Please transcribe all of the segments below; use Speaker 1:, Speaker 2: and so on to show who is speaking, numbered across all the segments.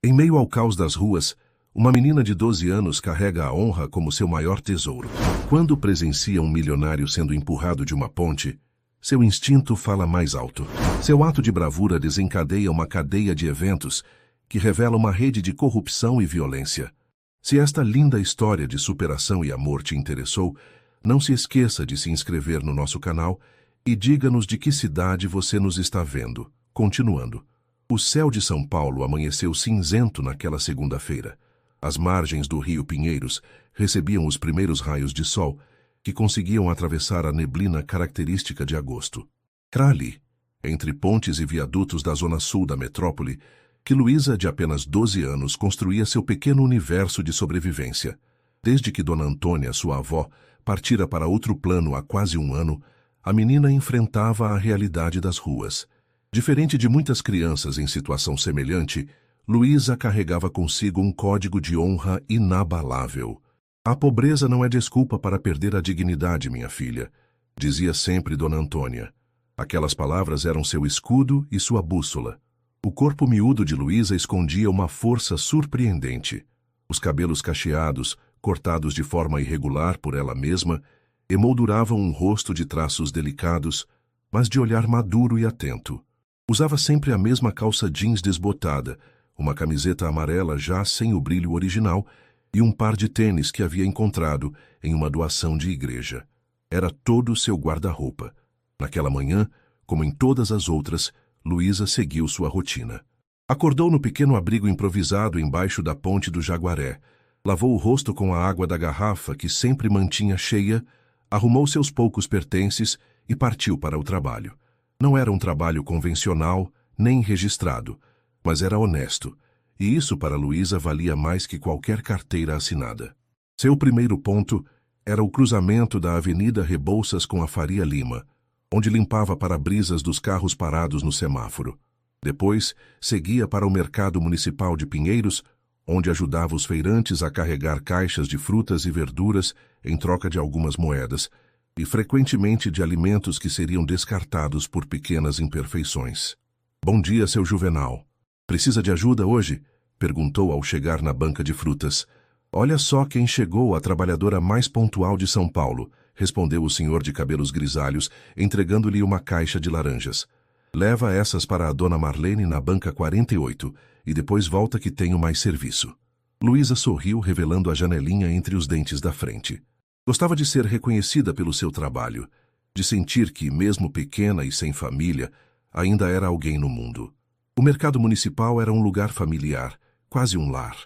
Speaker 1: Em meio ao caos das ruas, uma menina de 12 anos carrega a honra como seu maior tesouro. Quando presencia um milionário sendo empurrado de uma ponte, seu instinto fala mais alto. Seu ato de bravura desencadeia uma cadeia de eventos que revela uma rede de corrupção e violência. Se esta linda história de superação e amor te interessou, não se esqueça de se inscrever no nosso canal e diga-nos de que cidade você nos está vendo. Continuando. O céu de São Paulo amanheceu cinzento naquela segunda-feira. As margens do rio Pinheiros recebiam os primeiros raios de sol que conseguiam atravessar a neblina característica de agosto. Era ali, entre pontes e viadutos da zona sul da metrópole, que Luísa, de apenas 12 anos, construía seu pequeno universo de sobrevivência. Desde que Dona Antônia, sua avó, partira para outro plano há quase um ano, a menina enfrentava a realidade das ruas. Diferente de muitas crianças em situação semelhante, Luísa carregava consigo um código de honra inabalável. A pobreza não é desculpa para perder a dignidade, minha filha, dizia sempre Dona Antônia. Aquelas palavras eram seu escudo e sua bússola. O corpo miúdo de Luísa escondia uma força surpreendente. Os cabelos cacheados, cortados de forma irregular por ela mesma, emolduravam um rosto de traços delicados, mas de olhar maduro e atento. Usava sempre a mesma calça jeans desbotada, uma camiseta amarela já sem o brilho original e um par de tênis que havia encontrado em uma doação de igreja. Era todo o seu guarda-roupa. Naquela manhã, como em todas as outras, Luísa seguiu sua rotina. Acordou no pequeno abrigo improvisado embaixo da ponte do Jaguaré, lavou o rosto com a água da garrafa que sempre mantinha cheia, arrumou seus poucos pertences e partiu para o trabalho. Não era um trabalho convencional, nem registrado, mas era honesto, e isso para Luísa valia mais que qualquer carteira assinada. Seu primeiro ponto era o cruzamento da Avenida Rebouças com a Faria Lima, onde limpava para-brisas dos carros parados no semáforo. Depois, seguia para o Mercado Municipal de Pinheiros, onde ajudava os feirantes a carregar caixas de frutas e verduras em troca de algumas moedas, e frequentemente de alimentos que seriam descartados por pequenas imperfeições. Bom dia, seu Juvenal. Precisa de ajuda hoje? Perguntou ao chegar na banca de frutas. Olha só quem chegou, a trabalhadora mais pontual de São Paulo, respondeu o senhor de cabelos grisalhos, entregando-lhe uma caixa de laranjas. Leva essas para a dona Marlene na banca 48 e depois volta que tenho mais serviço. Luísa sorriu, revelando a janelinha entre os dentes da frente. Gostava de ser reconhecida pelo seu trabalho, de sentir que, mesmo pequena e sem família, ainda era alguém no mundo. O mercado municipal era um lugar familiar, quase um lar.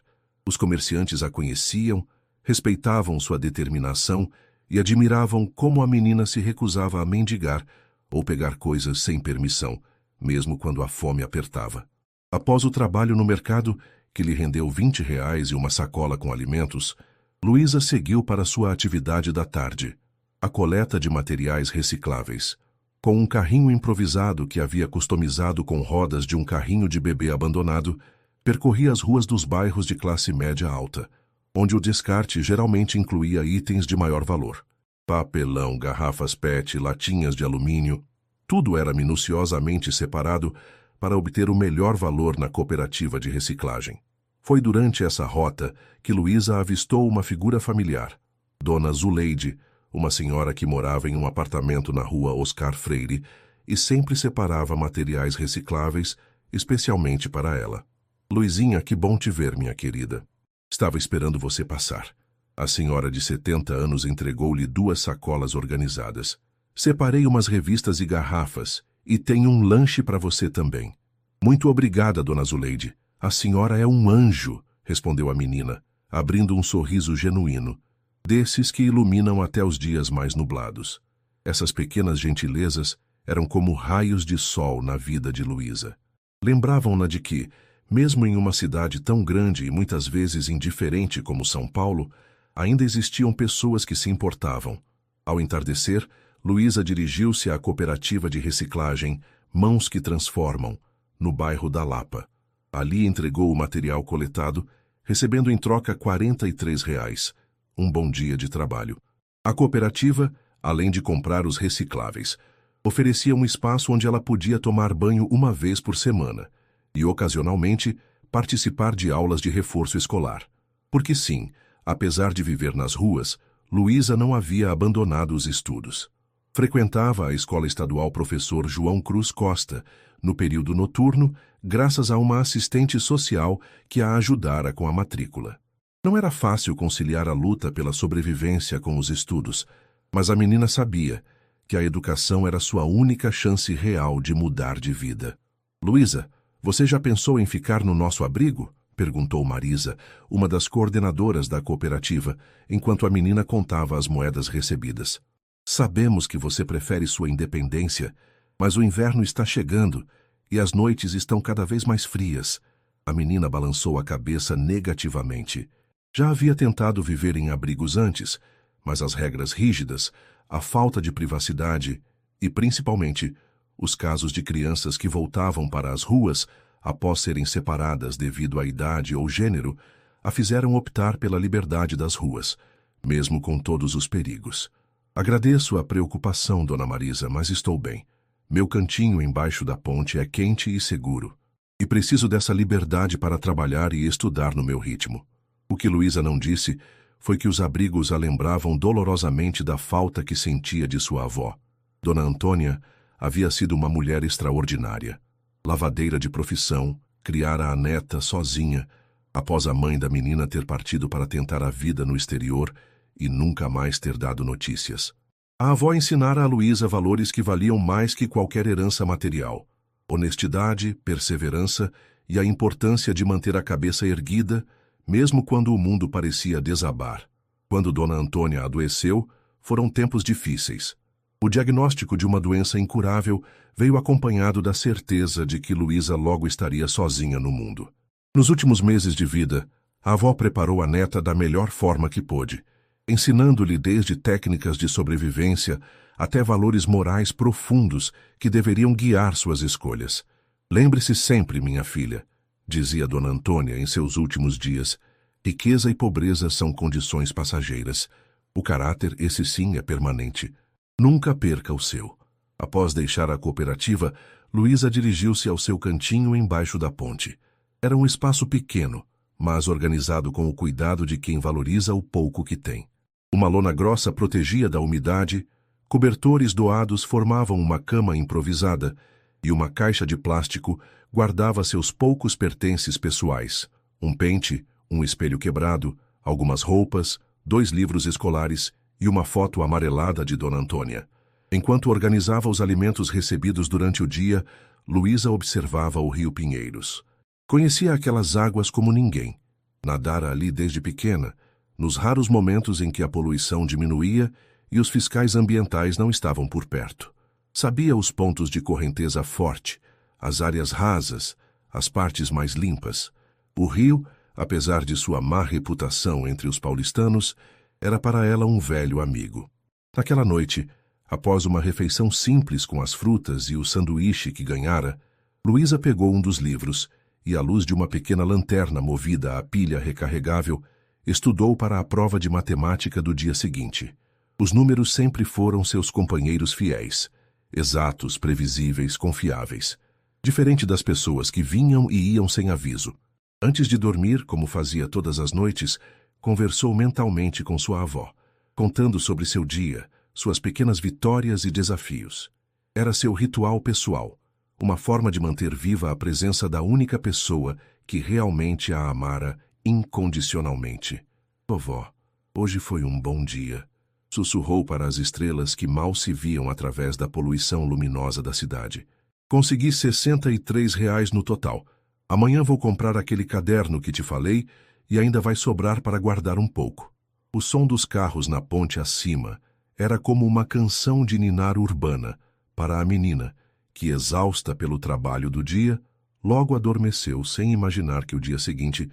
Speaker 1: Os comerciantes a conheciam, respeitavam sua determinação e admiravam como a menina se recusava a mendigar ou pegar coisas sem permissão, mesmo quando a fome apertava. Após o trabalho no mercado, que lhe rendeu R$ 20 e uma sacola com alimentos, Luísa seguiu para sua atividade da tarde, a coleta de materiais recicláveis. Com um carrinho improvisado que havia customizado com rodas de um carrinho de bebê abandonado, percorria as ruas dos bairros de classe média alta, onde o descarte geralmente incluía itens de maior valor. Papelão, garrafas PET, latinhas de alumínio, tudo era minuciosamente separado para obter o melhor valor na cooperativa de reciclagem. Foi durante essa rota que Luísa avistou uma figura familiar, Dona Zuleide, uma senhora que morava em um apartamento na rua Oscar Freire e sempre separava materiais recicláveis, especialmente para ela. Luizinha, que bom te ver, minha querida. Estava esperando você passar. A senhora de 70 anos entregou-lhe 2 sacolas organizadas. Separei umas revistas e garrafas e tenho um lanche para você também. Muito obrigada, Dona Zuleide. A senhora é um anjo, respondeu a menina, abrindo um sorriso genuíno, desses que iluminam até os dias mais nublados. Essas pequenas gentilezas eram como raios de sol na vida de Luísa. Lembravam-na de que, mesmo em uma cidade tão grande e muitas vezes indiferente como São Paulo, ainda existiam pessoas que se importavam. Ao entardecer, Luísa dirigiu-se à cooperativa de reciclagem Mãos que Transformam, no bairro da Lapa. Ali entregou o material coletado, recebendo em troca R$ 43, um bom dia de trabalho. A cooperativa, além de comprar os recicláveis, oferecia um espaço onde ela podia tomar banho uma vez por semana e, ocasionalmente, participar de aulas de reforço escolar. Porque sim, apesar de viver nas ruas, Luísa não havia abandonado os estudos. Frequentava a escola estadual Professor João Cruz Costa, no período noturno, graças a uma assistente social que a ajudara com a matrícula. Não era fácil conciliar a luta pela sobrevivência com os estudos, mas a menina sabia que a educação era sua única chance real de mudar de vida. Luísa, você já pensou em ficar no nosso abrigo? Perguntou Marisa, uma das coordenadoras da cooperativa, enquanto a menina contava as moedas recebidas. Sabemos que você prefere sua independência, mas o inverno está chegando e as noites estão cada vez mais frias. A menina balançou a cabeça negativamente. Já havia tentado viver em abrigos antes, mas as regras rígidas, a falta de privacidade e, principalmente, os casos de crianças que voltavam para as ruas após serem separadas devido à idade ou gênero, a fizeram optar pela liberdade das ruas, mesmo com todos os perigos. Agradeço a preocupação, Dona Marisa, mas estou bem. Meu cantinho embaixo da ponte é quente e seguro. E preciso dessa liberdade para trabalhar e estudar no meu ritmo. O que Luísa não disse foi que os abrigos a lembravam dolorosamente da falta que sentia de sua avó. Dona Antônia havia sido uma mulher extraordinária. Lavadeira de profissão, criara a neta sozinha, após a mãe da menina ter partido para tentar a vida no exterior e nunca mais ter dado notícias. A avó ensinara a Luísa valores que valiam mais que qualquer herança material: honestidade, perseverança e a importância de manter a cabeça erguida, mesmo quando o mundo parecia desabar. Quando Dona Antônia adoeceu, foram tempos difíceis. O diagnóstico de uma doença incurável veio acompanhado da certeza de que Luísa logo estaria sozinha no mundo. Nos últimos meses de vida, a avó preparou a neta da melhor forma que pôde, ensinando-lhe desde técnicas de sobrevivência até valores morais profundos que deveriam guiar suas escolhas. Lembre-se sempre, minha filha, dizia Dona Antônia em seus últimos dias, riqueza e pobreza são condições passageiras. O caráter, esse sim, é permanente. Nunca perca o seu. Após deixar a cooperativa, Luísa dirigiu-se ao seu cantinho embaixo da ponte. Era um espaço pequeno, mas organizado com o cuidado de quem valoriza o pouco que tem. Uma lona grossa protegia da umidade, cobertores doados formavam uma cama improvisada e uma caixa de plástico guardava seus poucos pertences pessoais: um pente, um espelho quebrado, algumas roupas, 2 livros escolares e uma foto amarelada de Dona Antônia. Enquanto organizava os alimentos recebidos durante o dia, Luísa observava o rio Pinheiros. Conhecia aquelas águas como ninguém. Nadara ali desde pequena, nos raros momentos em que a poluição diminuía e os fiscais ambientais não estavam por perto. Sabia os pontos de correnteza forte, as áreas rasas, as partes mais limpas. O rio, apesar de sua má reputação entre os paulistanos, era para ela um velho amigo. Naquela noite, após uma refeição simples com as frutas e o sanduíche que ganhara, Luísa pegou um dos livros e, à luz de uma pequena lanterna movida a pilha recarregável, estudou para a prova de matemática do dia seguinte. Os números sempre foram seus companheiros fiéis, exatos, previsíveis, confiáveis. Diferente das pessoas que vinham e iam sem aviso. Antes de dormir, como fazia todas as noites, conversou mentalmente com sua avó, contando sobre seu dia, suas pequenas vitórias e desafios. Era seu ritual pessoal, uma forma de manter viva a presença da única pessoa que realmente a amara incondicionalmente. Vovó, hoje foi um bom dia, sussurrou para as estrelas que mal se viam através da poluição luminosa da cidade. Consegui R$ 63 no total. Amanhã vou comprar aquele caderno que te falei e ainda vai sobrar para guardar um pouco. O som dos carros na ponte acima era como uma canção de ninar urbana para a menina, que, exausta pelo trabalho do dia, logo adormeceu sem imaginar que o dia seguinte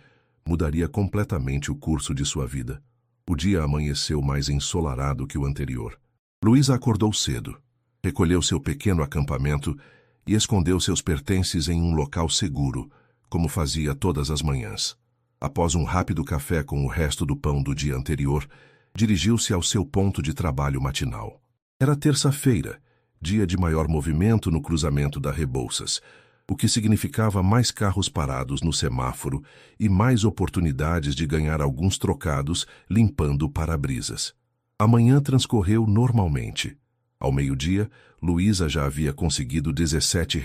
Speaker 1: mudaria completamente o curso de sua vida. O dia amanheceu mais ensolarado que o anterior. Luísa acordou cedo, recolheu seu pequeno acampamento e escondeu seus pertences em um local seguro, como fazia todas as manhãs. Após um rápido café com o resto do pão do dia anterior, dirigiu-se ao seu ponto de trabalho matinal. Era terça-feira, dia de maior movimento no cruzamento da Rebouças. o que significava mais carros parados no semáforo e mais oportunidades de ganhar alguns trocados limpando para-brisas. A manhã transcorreu normalmente. Ao meio-dia, Luísa já havia conseguido R$ 17,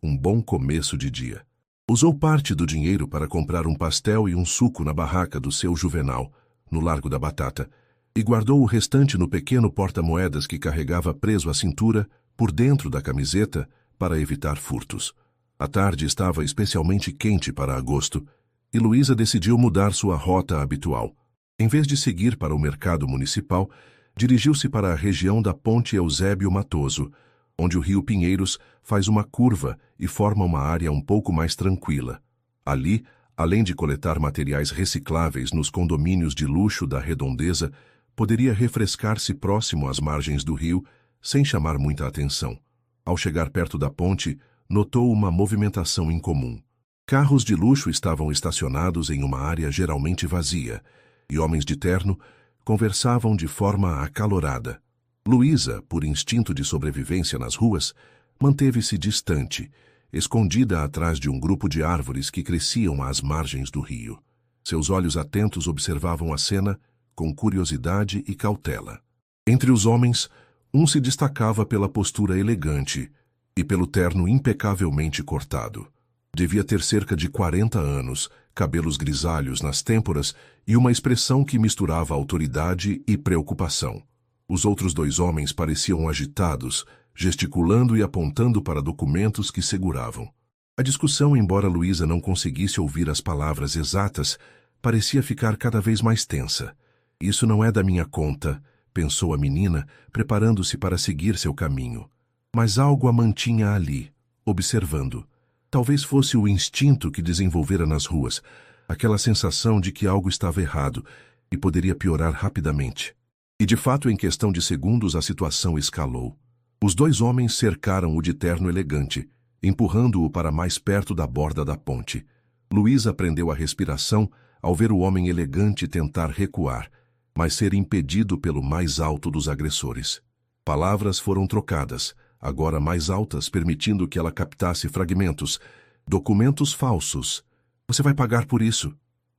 Speaker 1: um bom começo de dia. Usou parte do dinheiro para comprar um pastel e um suco na barraca do seu Juvenal, no Largo da Batata, e guardou o restante no pequeno porta-moedas que carregava preso à cintura, por dentro da camiseta, para evitar furtos. A tarde estava especialmente quente para agosto, e Luísa decidiu mudar sua rota habitual. Em vez de seguir para o mercado municipal, dirigiu-se para a região da Ponte Eusébio Matoso, onde o rio Pinheiros faz uma curva e forma uma área um pouco mais tranquila. Ali, além de coletar materiais recicláveis nos condomínios de luxo da Redondeza, poderia refrescar-se próximo às margens do rio, sem chamar muita atenção. Ao chegar perto da ponte, notou uma movimentação incomum. Carros de luxo estavam estacionados em uma área geralmente vazia, e homens de terno conversavam de forma acalorada. Luísa, por instinto de sobrevivência nas ruas, manteve-se distante, escondida atrás de um grupo de árvores que cresciam às margens do rio. Seus olhos atentos observavam a cena com curiosidade e cautela. Entre os homens, um se destacava pela postura elegante e pelo terno impecavelmente cortado. Devia ter cerca de 40 anos, cabelos grisalhos nas têmporas e uma expressão que misturava autoridade e preocupação. Os outros dois homens pareciam agitados, gesticulando e apontando para documentos que seguravam. A discussão, embora Luísa não conseguisse ouvir as palavras exatas, parecia ficar cada vez mais tensa. Isso não é da minha conta, pensou a menina, preparando-se para seguir seu caminho. Mas algo a mantinha ali, observando. Talvez fosse o instinto que desenvolvera nas ruas, aquela sensação de que algo estava errado e poderia piorar rapidamente. E de fato, em questão de segundos, a situação escalou. Os dois homens cercaram o de terno elegante, empurrando-o para mais perto da borda da ponte. Luísa prendeu a respiração ao ver o homem elegante tentar recuar, mas ser impedido pelo mais alto dos agressores. Palavras foram trocadas, agora mais altas, permitindo que ela captasse fragmentos. Documentos falsos. Você vai pagar por isso.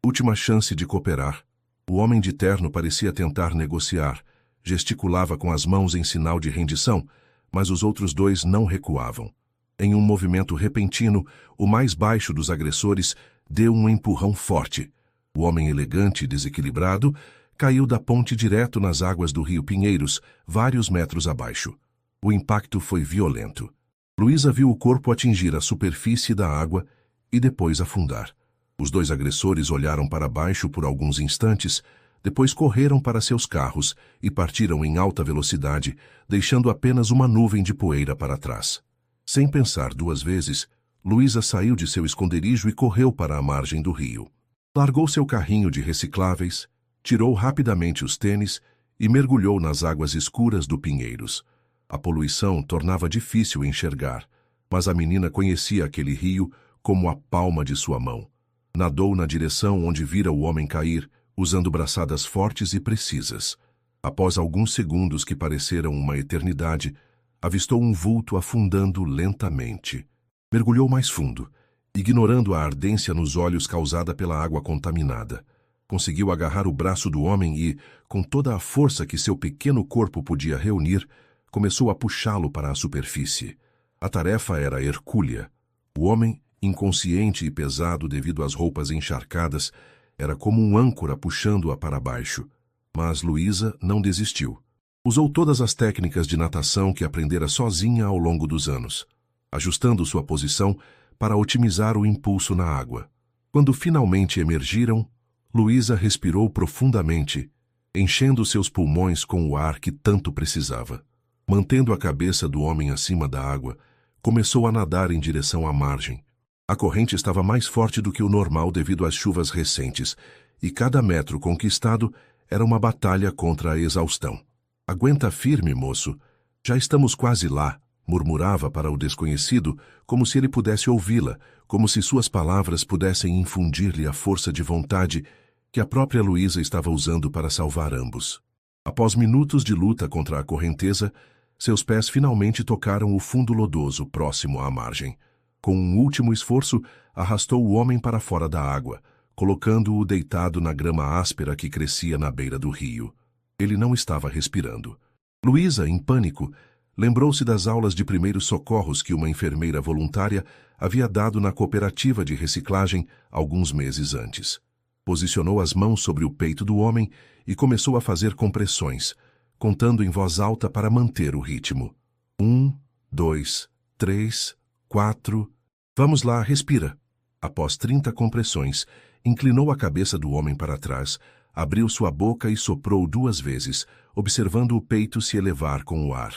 Speaker 1: Última chance de cooperar. O homem de terno parecia tentar negociar, gesticulava com as mãos em sinal de rendição, mas os outros dois não recuavam. Em um movimento repentino, o mais baixo dos agressores deu um empurrão forte. O homem elegante e desequilibrado caiu da ponte direto nas águas do rio Pinheiros, vários metros abaixo. O impacto foi violento. Luísa viu o corpo atingir a superfície da água e depois afundar. Os dois agressores olharam para baixo por alguns instantes, depois correram para seus carros e partiram em alta velocidade, deixando apenas uma nuvem de poeira para trás. Sem pensar duas vezes, Luísa saiu de seu esconderijo e correu para a margem do rio. Largou seu carrinho de recicláveis, tirou rapidamente os tênis e mergulhou nas águas escuras do Pinheiros. A poluição tornava difícil enxergar, mas a menina conhecia aquele rio como a palma de sua mão. Nadou na direção onde vira o homem cair, usando braçadas fortes e precisas. Após alguns segundos que pareceram uma eternidade, avistou um vulto afundando lentamente. Mergulhou mais fundo, ignorando a ardência nos olhos causada pela água contaminada. Conseguiu agarrar o braço do homem e, com toda a força que seu pequeno corpo podia reunir, começou a puxá-lo para a superfície. A tarefa era hercúlea. O homem, inconsciente e pesado devido às roupas encharcadas, era como um âncora puxando-a para baixo. Mas Luísa não desistiu. Usou todas as técnicas de natação que aprendera sozinha ao longo dos anos, ajustando sua posição para otimizar o impulso na água. Quando finalmente emergiram, Luísa respirou profundamente, enchendo seus pulmões com o ar que tanto precisava. Mantendo a cabeça do homem acima da água, começou a nadar em direção à margem. A corrente estava mais forte do que o normal devido às chuvas recentes, e cada metro conquistado era uma batalha contra a exaustão. "Aguenta firme, moço. Já estamos quase lá", murmurava para o desconhecido, como se ele pudesse ouvi-la, como se suas palavras pudessem infundir-lhe a força de vontade que a própria Luísa estava usando para salvar ambos. Após minutos de luta contra a correnteza, seus pés finalmente tocaram o fundo lodoso próximo à margem. Com um último esforço, arrastou o homem para fora da água, colocando-o deitado na grama áspera que crescia na beira do rio. Ele não estava respirando. Luísa, em pânico, lembrou-se das aulas de primeiros socorros que uma enfermeira voluntária havia dado na cooperativa de reciclagem alguns meses antes. Posicionou as mãos sobre o peito do homem e começou a fazer compressões, contando em voz alta para manter o ritmo. 1, 2, 3, 4... Vamos lá, respira. Após 30 compressões, inclinou a cabeça do homem para trás, abriu sua boca e soprou 2 vezes, observando o peito se elevar com o ar.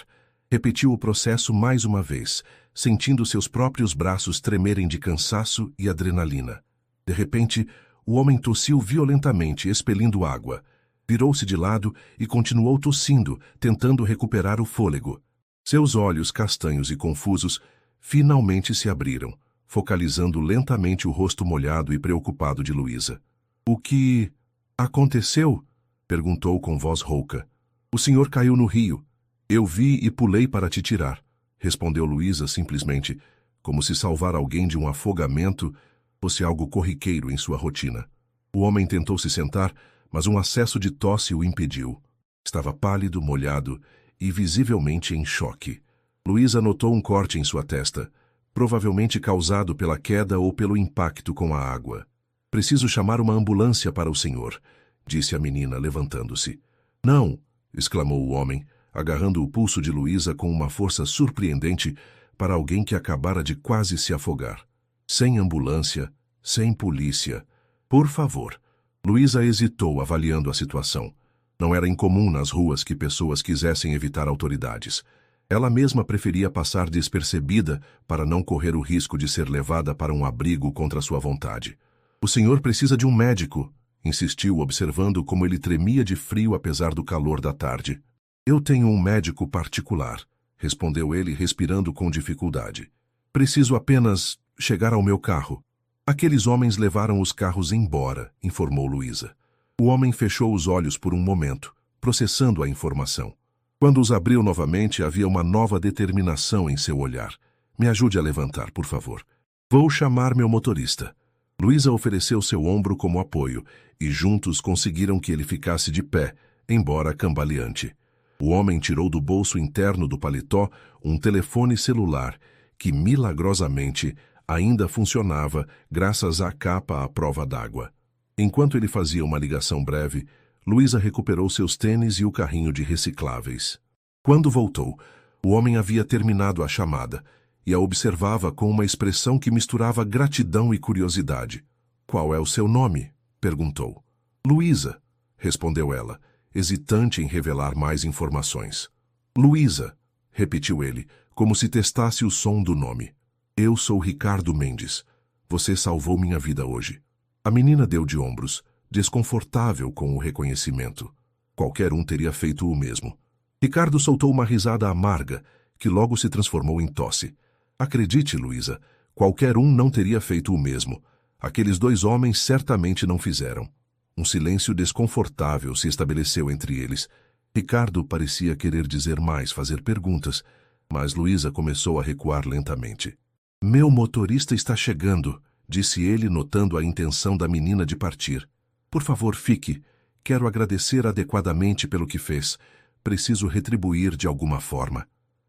Speaker 1: Repetiu o processo mais uma vez, sentindo seus próprios braços tremerem de cansaço e adrenalina. De repente, o homem tossiu violentamente, expelindo água. Virou-se de lado e continuou tossindo, tentando recuperar o fôlego. Seus olhos, castanhos e confusos, finalmente se abriram, focalizando lentamente o rosto molhado e preocupado de Luísa. — O que aconteceu? Perguntou com voz rouca. — O senhor caiu no rio. Eu vi e pulei para te tirar, respondeu Luísa simplesmente, como se salvar alguém de um afogamento fosse algo corriqueiro em sua rotina. O homem tentou se sentar, mas um acesso de tosse o impediu. Estava pálido, molhado e visivelmente em choque. Luísa notou um corte em sua testa, provavelmente causado pela queda ou pelo impacto com a água. — Preciso chamar uma ambulância para o senhor, disse a menina, levantando-se. — Não! Exclamou o homem, agarrando o pulso de Luísa com uma força surpreendente para alguém que acabara de quase se afogar. — Sem ambulância, sem polícia. Por favor. Luísa hesitou, avaliando a situação. Não era incomum nas ruas que pessoas quisessem evitar autoridades. Ela mesma preferia passar despercebida para não correr o risco de ser levada para um abrigo contra sua vontade. — O senhor precisa de um médico, insistiu, observando como ele tremia de frio apesar do calor da tarde. — Eu tenho um médico particular, respondeu ele, respirando com dificuldade. — Preciso apenas chegar ao meu carro. — Aqueles homens levaram os carros embora, informou Luísa. O homem fechou os olhos por um momento, processando a informação. Quando os abriu novamente, havia uma nova determinação em seu olhar. — Me ajude a levantar, por favor. — Vou chamar meu motorista. Luísa ofereceu seu ombro como apoio, e juntos conseguiram que ele ficasse de pé, embora cambaleante. O homem tirou do bolso interno do paletó um telefone celular, que milagrosamente ainda funcionava graças à capa à prova d'água. Enquanto ele fazia uma ligação breve, Luísa recuperou seus tênis e o carrinho de recicláveis. Quando voltou, o homem havia terminado a chamada e a observava com uma expressão que misturava gratidão e curiosidade. — Qual é o seu nome? Perguntou. — Luísa, respondeu ela, hesitante em revelar mais informações. — Luísa, repetiu ele, como se testasse o som do nome. — Eu sou Ricardo Mendes. Você salvou minha vida hoje. A menina deu de ombros, desconfortável com o reconhecimento. Qualquer um teria feito o mesmo. Ricardo soltou uma risada amarga, que logo se transformou em tosse. — Acredite, Luísa, qualquer um não teria feito o mesmo. Aqueles 2 homens certamente não fizeram. Um silêncio desconfortável se estabeleceu entre eles. Ricardo parecia querer dizer mais, fazer perguntas, mas Luísa começou a recuar lentamente. — Meu motorista está chegando, disse ele, notando a intenção da menina de partir. — Por favor, fique. Quero agradecer adequadamente pelo que fez. Preciso retribuir de alguma forma.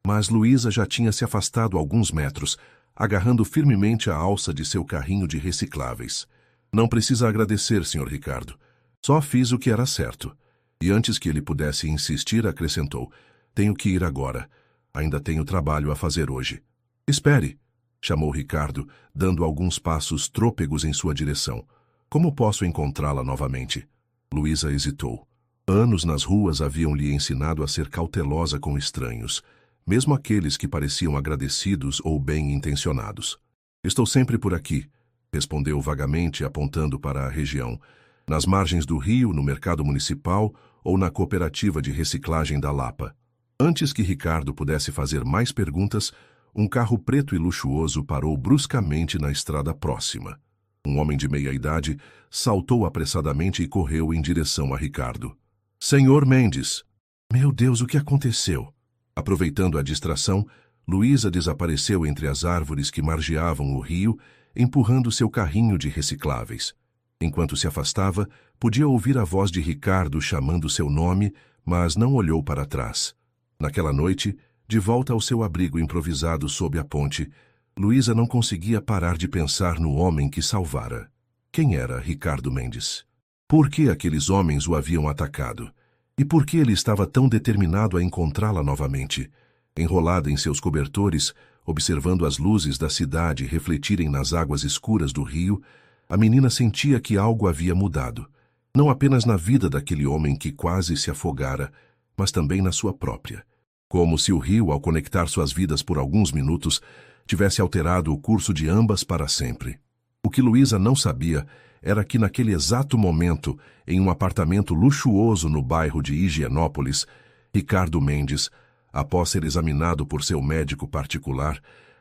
Speaker 1: Mas Luísa já tinha se afastado alguns metros, agarrando firmemente a alça de seu carrinho de recicláveis. — Não precisa agradecer, Sr. Ricardo. Só fiz o que era certo. E antes que ele pudesse insistir, acrescentou: — Tenho que ir agora. Ainda tenho trabalho a fazer hoje. — Espere, chamou Ricardo, dando alguns passos trôpegos em sua direção. — Como posso encontrá-la novamente? Luísa hesitou. Anos nas ruas haviam lhe ensinado a ser cautelosa com estranhos, mesmo aqueles que pareciam agradecidos ou bem-intencionados. — Estou sempre por aqui, respondeu vagamente, apontando para a região, nas margens do rio, no mercado municipal ou na cooperativa de reciclagem da Lapa. Antes que Ricardo pudesse fazer mais perguntas, um carro preto e luxuoso parou bruscamente na estrada próxima. Um homem de meia idade saltou apressadamente e correu em direção a Ricardo. — Senhor Mendes! — Meu Deus, o que aconteceu? Aproveitando a distração, Luísa desapareceu entre as árvores que margeavam o rio, empurrando seu carrinho de recicláveis. Enquanto se afastava, podia ouvir a voz de Ricardo chamando seu nome, mas não olhou para trás. Naquela noite, de volta ao seu abrigo improvisado sob a ponte, Luísa não conseguia parar de pensar no homem que salvara. Quem era Ricardo Mendes? Por que aqueles homens o haviam atacado? E por que ele estava tão determinado a encontrá-la novamente? Enrolada em seus cobertores, observando as luzes da cidade refletirem nas águas escuras do rio, a menina sentia que algo havia mudado. Não apenas na vida daquele homem que quase se afogara, mas também na sua própria. Como se o rio, ao conectar suas vidas por alguns minutos, tivesse alterado o curso de ambas para sempre. O que Luísa não sabia era que naquele exato momento, em um apartamento luxuoso no bairro de Higienópolis, Ricardo Mendes, após ser examinado por seu médico particular,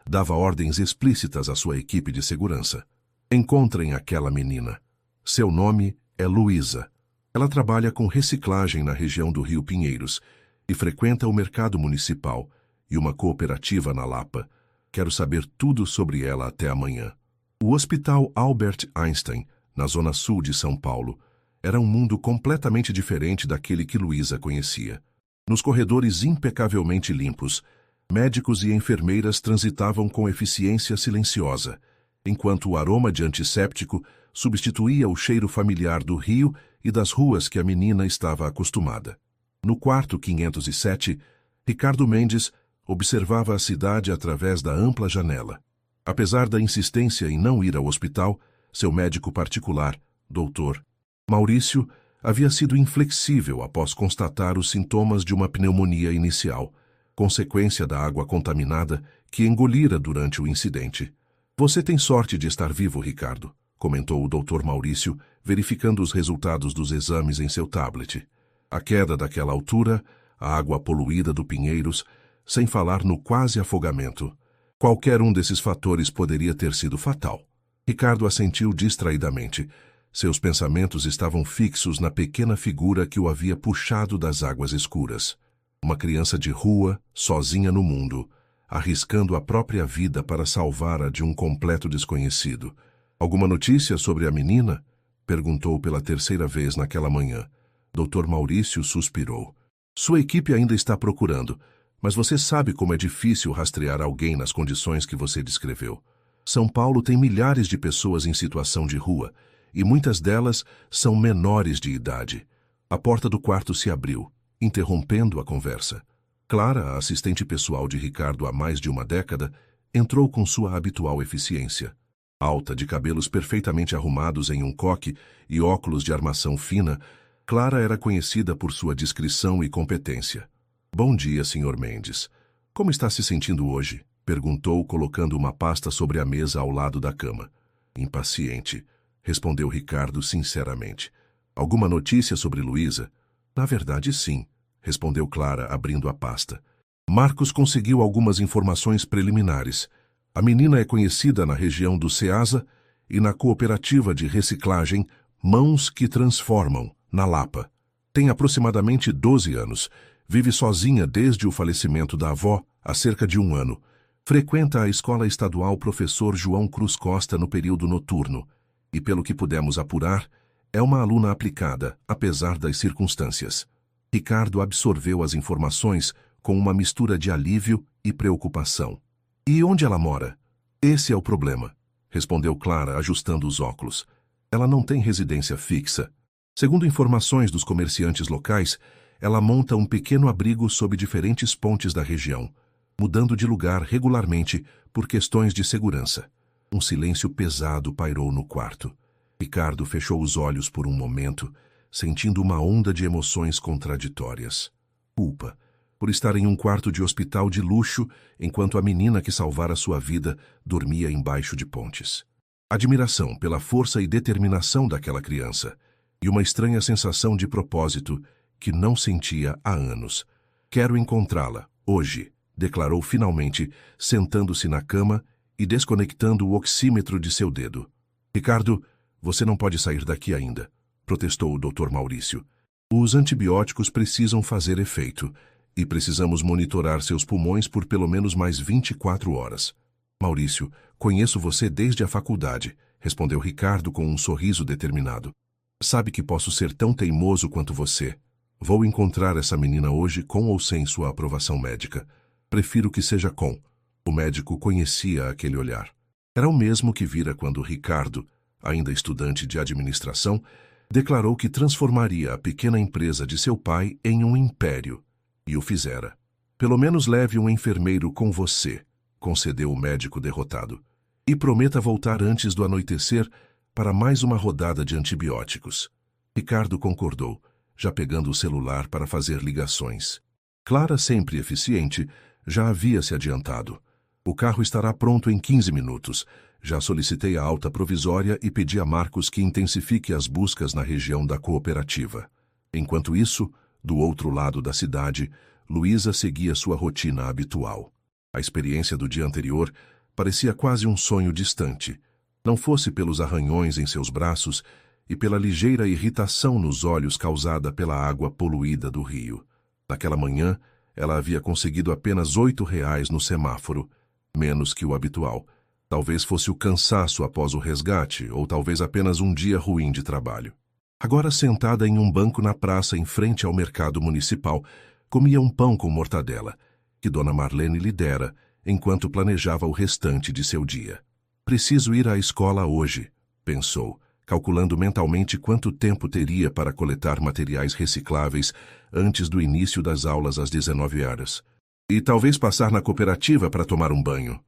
Speaker 1: dava ordens explícitas à sua equipe de segurança. Encontrem aquela menina. Seu nome é Luísa. Ela trabalha com reciclagem na região do Rio Pinheiros e frequenta o mercado municipal e uma cooperativa na Lapa. Quero saber tudo sobre ela até amanhã. O Hospital Albert Einstein, na zona sul de São Paulo, era um mundo completamente diferente daquele que Luísa conhecia. Nos corredores impecavelmente limpos, médicos e enfermeiras transitavam com eficiência silenciosa, enquanto o aroma de antisséptico substituía o cheiro familiar do rio e das ruas que a menina estava acostumada. No quarto 507, Ricardo Mendes observava a cidade através da ampla janela. Apesar da insistência em não ir ao hospital, seu médico particular, Dr. Maurício, havia sido inflexível após constatar os sintomas de uma pneumonia inicial, consequência da água contaminada que engolira durante o incidente. Você tem sorte de estar vivo, Ricardo, comentou o Dr. Maurício, verificando os resultados dos exames em seu tablet. A queda daquela altura, a água poluída do Pinheiros, sem falar no quase afogamento. Qualquer um desses fatores poderia ter sido fatal. Ricardo assentiu distraidamente. Seus pensamentos estavam fixos na pequena figura que o havia puxado das águas escuras. Uma criança de rua, sozinha no mundo, arriscando a própria vida para salvar-a de um completo desconhecido. Alguma notícia sobre a menina? Perguntou pela terceira vez naquela manhã. Dr. Maurício suspirou. Sua equipe ainda está procurando, mas você sabe como é difícil rastrear alguém nas condições que você descreveu. São Paulo tem milhares de pessoas em situação de rua, e muitas delas são menores de idade. A porta do quarto se abriu, interrompendo a conversa. Clara, a assistente pessoal de Ricardo há mais de uma década, entrou com sua habitual eficiência. Alta, de cabelos perfeitamente arrumados em um coque e óculos de armação fina, Clara era conhecida por sua discrição e competência. Bom dia, Sr. Mendes. Como está se sentindo hoje? Perguntou, colocando uma pasta sobre a mesa ao lado da cama. Impaciente, respondeu Ricardo sinceramente. Alguma notícia sobre Luísa? Na verdade, sim, respondeu Clara, abrindo a pasta. Marcos conseguiu algumas informações preliminares. A menina é conhecida na região do Ceasa e na cooperativa de reciclagem Mãos que Transformam, na Lapa. Tem aproximadamente 12 anos. Vive sozinha desde o falecimento da avó, há cerca de 1 ano. Frequenta a escola estadual Professor João Cruz Costa no período noturno. E, pelo que pudemos apurar, é uma aluna aplicada, apesar das circunstâncias. Ricardo absorveu as informações com uma mistura de alívio e preocupação. E onde ela mora? Esse é o problema, respondeu Clara, ajustando os óculos. Ela não tem residência fixa. Segundo informações dos comerciantes locais, ela monta um pequeno abrigo sob diferentes pontes da região, mudando de lugar regularmente por questões de segurança. Um silêncio pesado pairou no quarto. Ricardo fechou os olhos por um momento, sentindo uma onda de emoções contraditórias. Culpa, por estar em um quarto de hospital de luxo enquanto a menina que salvara sua vida dormia embaixo de pontes. Admiração pela força e determinação daquela criança, e uma estranha sensação de propósito que não sentia há anos. Quero encontrá-la, hoje, declarou finalmente, sentando-se na cama e desconectando o oxímetro de seu dedo. Ricardo, você não pode sair daqui ainda, protestou o Dr. Maurício. Os antibióticos precisam fazer efeito. E precisamos monitorar seus pulmões por pelo menos mais 24 horas. Maurício, conheço você desde a faculdade, respondeu Ricardo com um sorriso determinado. Sabe que posso ser tão teimoso quanto você. Vou encontrar essa menina hoje com ou sem sua aprovação médica. Prefiro que seja com. O médico conhecia aquele olhar. Era o mesmo que vira quando Ricardo, ainda estudante de administração, declarou que transformaria a pequena empresa de seu pai em um império. E o fizera. Pelo menos leve um enfermeiro com você, concedeu o médico derrotado. E prometa voltar antes do anoitecer para mais uma rodada de antibióticos. Ricardo concordou, já pegando o celular para fazer ligações. Clara, sempre eficiente, já havia se adiantado. O carro estará pronto em 15 minutos. Já solicitei a alta provisória e pedi a Marcos que intensifique as buscas na região da cooperativa. Enquanto isso, do outro lado da cidade, Luísa seguia sua rotina habitual. A experiência do dia anterior parecia quase um sonho distante, não fosse pelos arranhões em seus braços e pela ligeira irritação nos olhos causada pela água poluída do rio. Naquela manhã, ela havia conseguido apenas R$ 8 no semáforo, menos que o habitual. Talvez fosse o cansaço após o resgate, ou talvez apenas um dia ruim de trabalho. Agora, sentada em um banco na praça em frente ao mercado municipal, comia um pão com mortadela, que Dona Marlene lhe dera, enquanto planejava o restante de seu dia. Preciso ir à escola hoje, pensou, calculando mentalmente quanto tempo teria para coletar materiais recicláveis antes do início das aulas às 19 horas. E talvez passar na cooperativa para tomar um banho.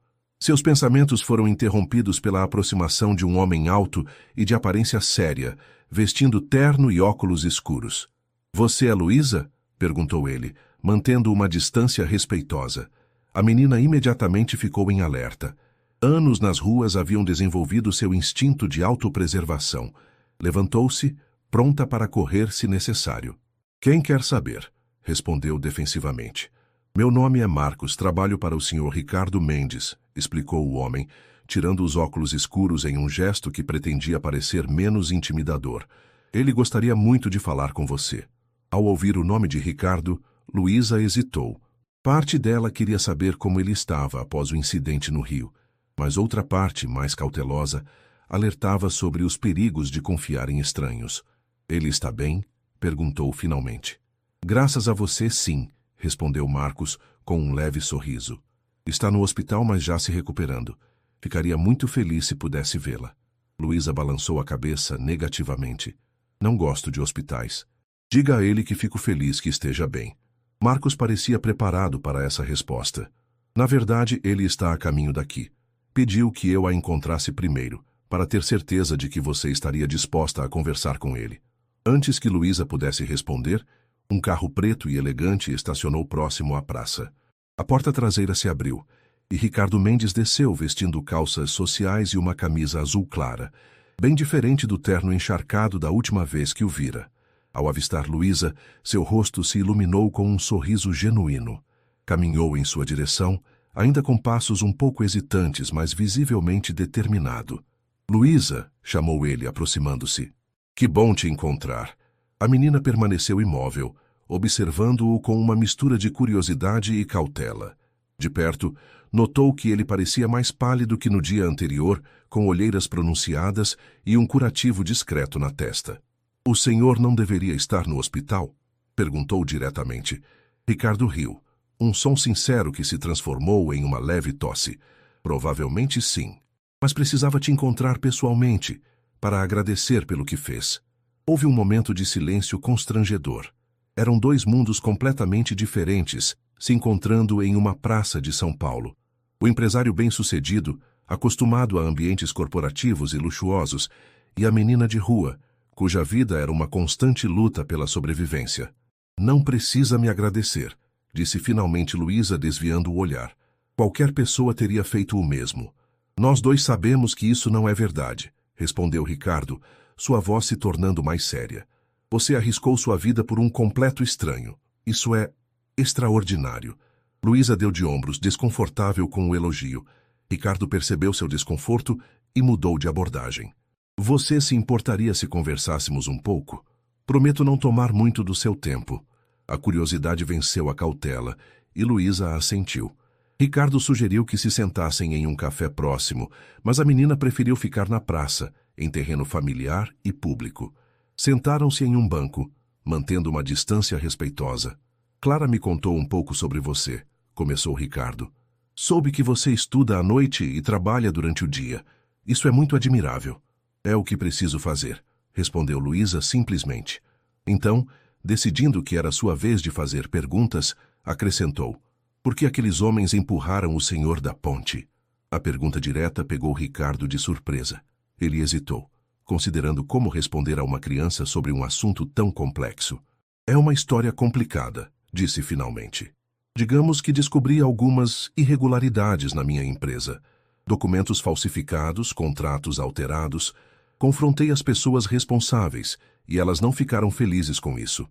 Speaker 1: Seus pensamentos foram interrompidos pela aproximação de um homem alto e de aparência séria, vestindo terno e óculos escuros. — Você é Luísa? Perguntou ele, mantendo uma distância respeitosa. A menina imediatamente ficou em alerta. Anos nas ruas haviam desenvolvido seu instinto de autopreservação. Levantou-se, pronta para correr se necessário. — Quem quer saber? Respondeu defensivamente. — Meu nome é Marcos, trabalho para o Sr. Ricardo Mendes, explicou o homem, tirando os óculos escuros em um gesto que pretendia parecer menos intimidador. Ele gostaria muito de falar com você. Ao ouvir o nome de Ricardo, Luísa hesitou. Parte dela queria saber como ele estava após o incidente no rio, mas outra parte, mais cautelosa, alertava sobre os perigos de confiar em estranhos. — Ele está bem? Perguntou finalmente. — Graças a você, sim, respondeu Marcos com um leve sorriso. Está no hospital, mas já se recuperando. Ficaria muito feliz se pudesse vê-la. Luísa balançou a cabeça negativamente. Não gosto de hospitais. Diga a ele que fico feliz que esteja bem. Marcos parecia preparado para essa resposta. Na verdade, ele está a caminho daqui. Pediu que eu a encontrasse primeiro, para ter certeza de que você estaria disposta a conversar com ele. Antes que Luísa pudesse responder, um carro preto e elegante estacionou próximo à praça. A porta traseira se abriu, e Ricardo Mendes desceu vestindo calças sociais e uma camisa azul clara, bem diferente do terno encharcado da última vez que o vira. Ao avistar Luísa, seu rosto se iluminou com um sorriso genuíno. Caminhou em sua direção, ainda com passos um pouco hesitantes, mas visivelmente determinado. — Luísa, chamou ele, aproximando-se. — Que bom te encontrar. A menina permaneceu imóvel, observando-o com uma mistura de curiosidade e cautela. De perto, notou que ele parecia mais pálido que no dia anterior, com olheiras pronunciadas e um curativo discreto na testa. — O senhor não deveria estar no hospital? Perguntou diretamente. Ricardo riu. Um som sincero que se transformou em uma leve tosse. — Provavelmente sim. Mas precisava te encontrar pessoalmente, para agradecer pelo que fez. Houve um momento de silêncio constrangedor. Eram dois mundos completamente diferentes, se encontrando em uma praça de São Paulo. O empresário bem-sucedido, acostumado a ambientes corporativos e luxuosos, e a menina de rua, cuja vida era uma constante luta pela sobrevivência. — Não precisa me agradecer, disse finalmente Luísa, desviando o olhar. Qualquer pessoa teria feito o mesmo. Nós dois sabemos que isso não é verdade, respondeu Ricardo, sua voz se tornando mais séria. Você arriscou sua vida por um completo estranho. Isso é extraordinário. Luísa deu de ombros, desconfortável com o elogio. Ricardo percebeu seu desconforto e mudou de abordagem. Você se importaria se conversássemos um pouco? Prometo não tomar muito do seu tempo. A curiosidade venceu a cautela e Luísa assentiu. Ricardo sugeriu que se sentassem em um café próximo, mas a menina preferiu ficar na praça, em terreno familiar e público. Sentaram-se em um banco, mantendo uma distância respeitosa. Clara me contou um pouco sobre você, começou Ricardo. Soube que você estuda à noite e trabalha durante o dia. Isso é muito admirável. É o que preciso fazer, respondeu Luísa simplesmente. Então, decidindo que era sua vez de fazer perguntas, acrescentou: por que aqueles homens empurraram o senhor da ponte? A pergunta direta pegou Ricardo de surpresa. Ele hesitou, considerando como responder a uma criança sobre um assunto tão complexo. É uma história complicada, disse finalmente. Digamos que descobri algumas irregularidades na minha empresa. Documentos falsificados, contratos alterados. Confrontei as pessoas responsáveis e elas não ficaram felizes com isso.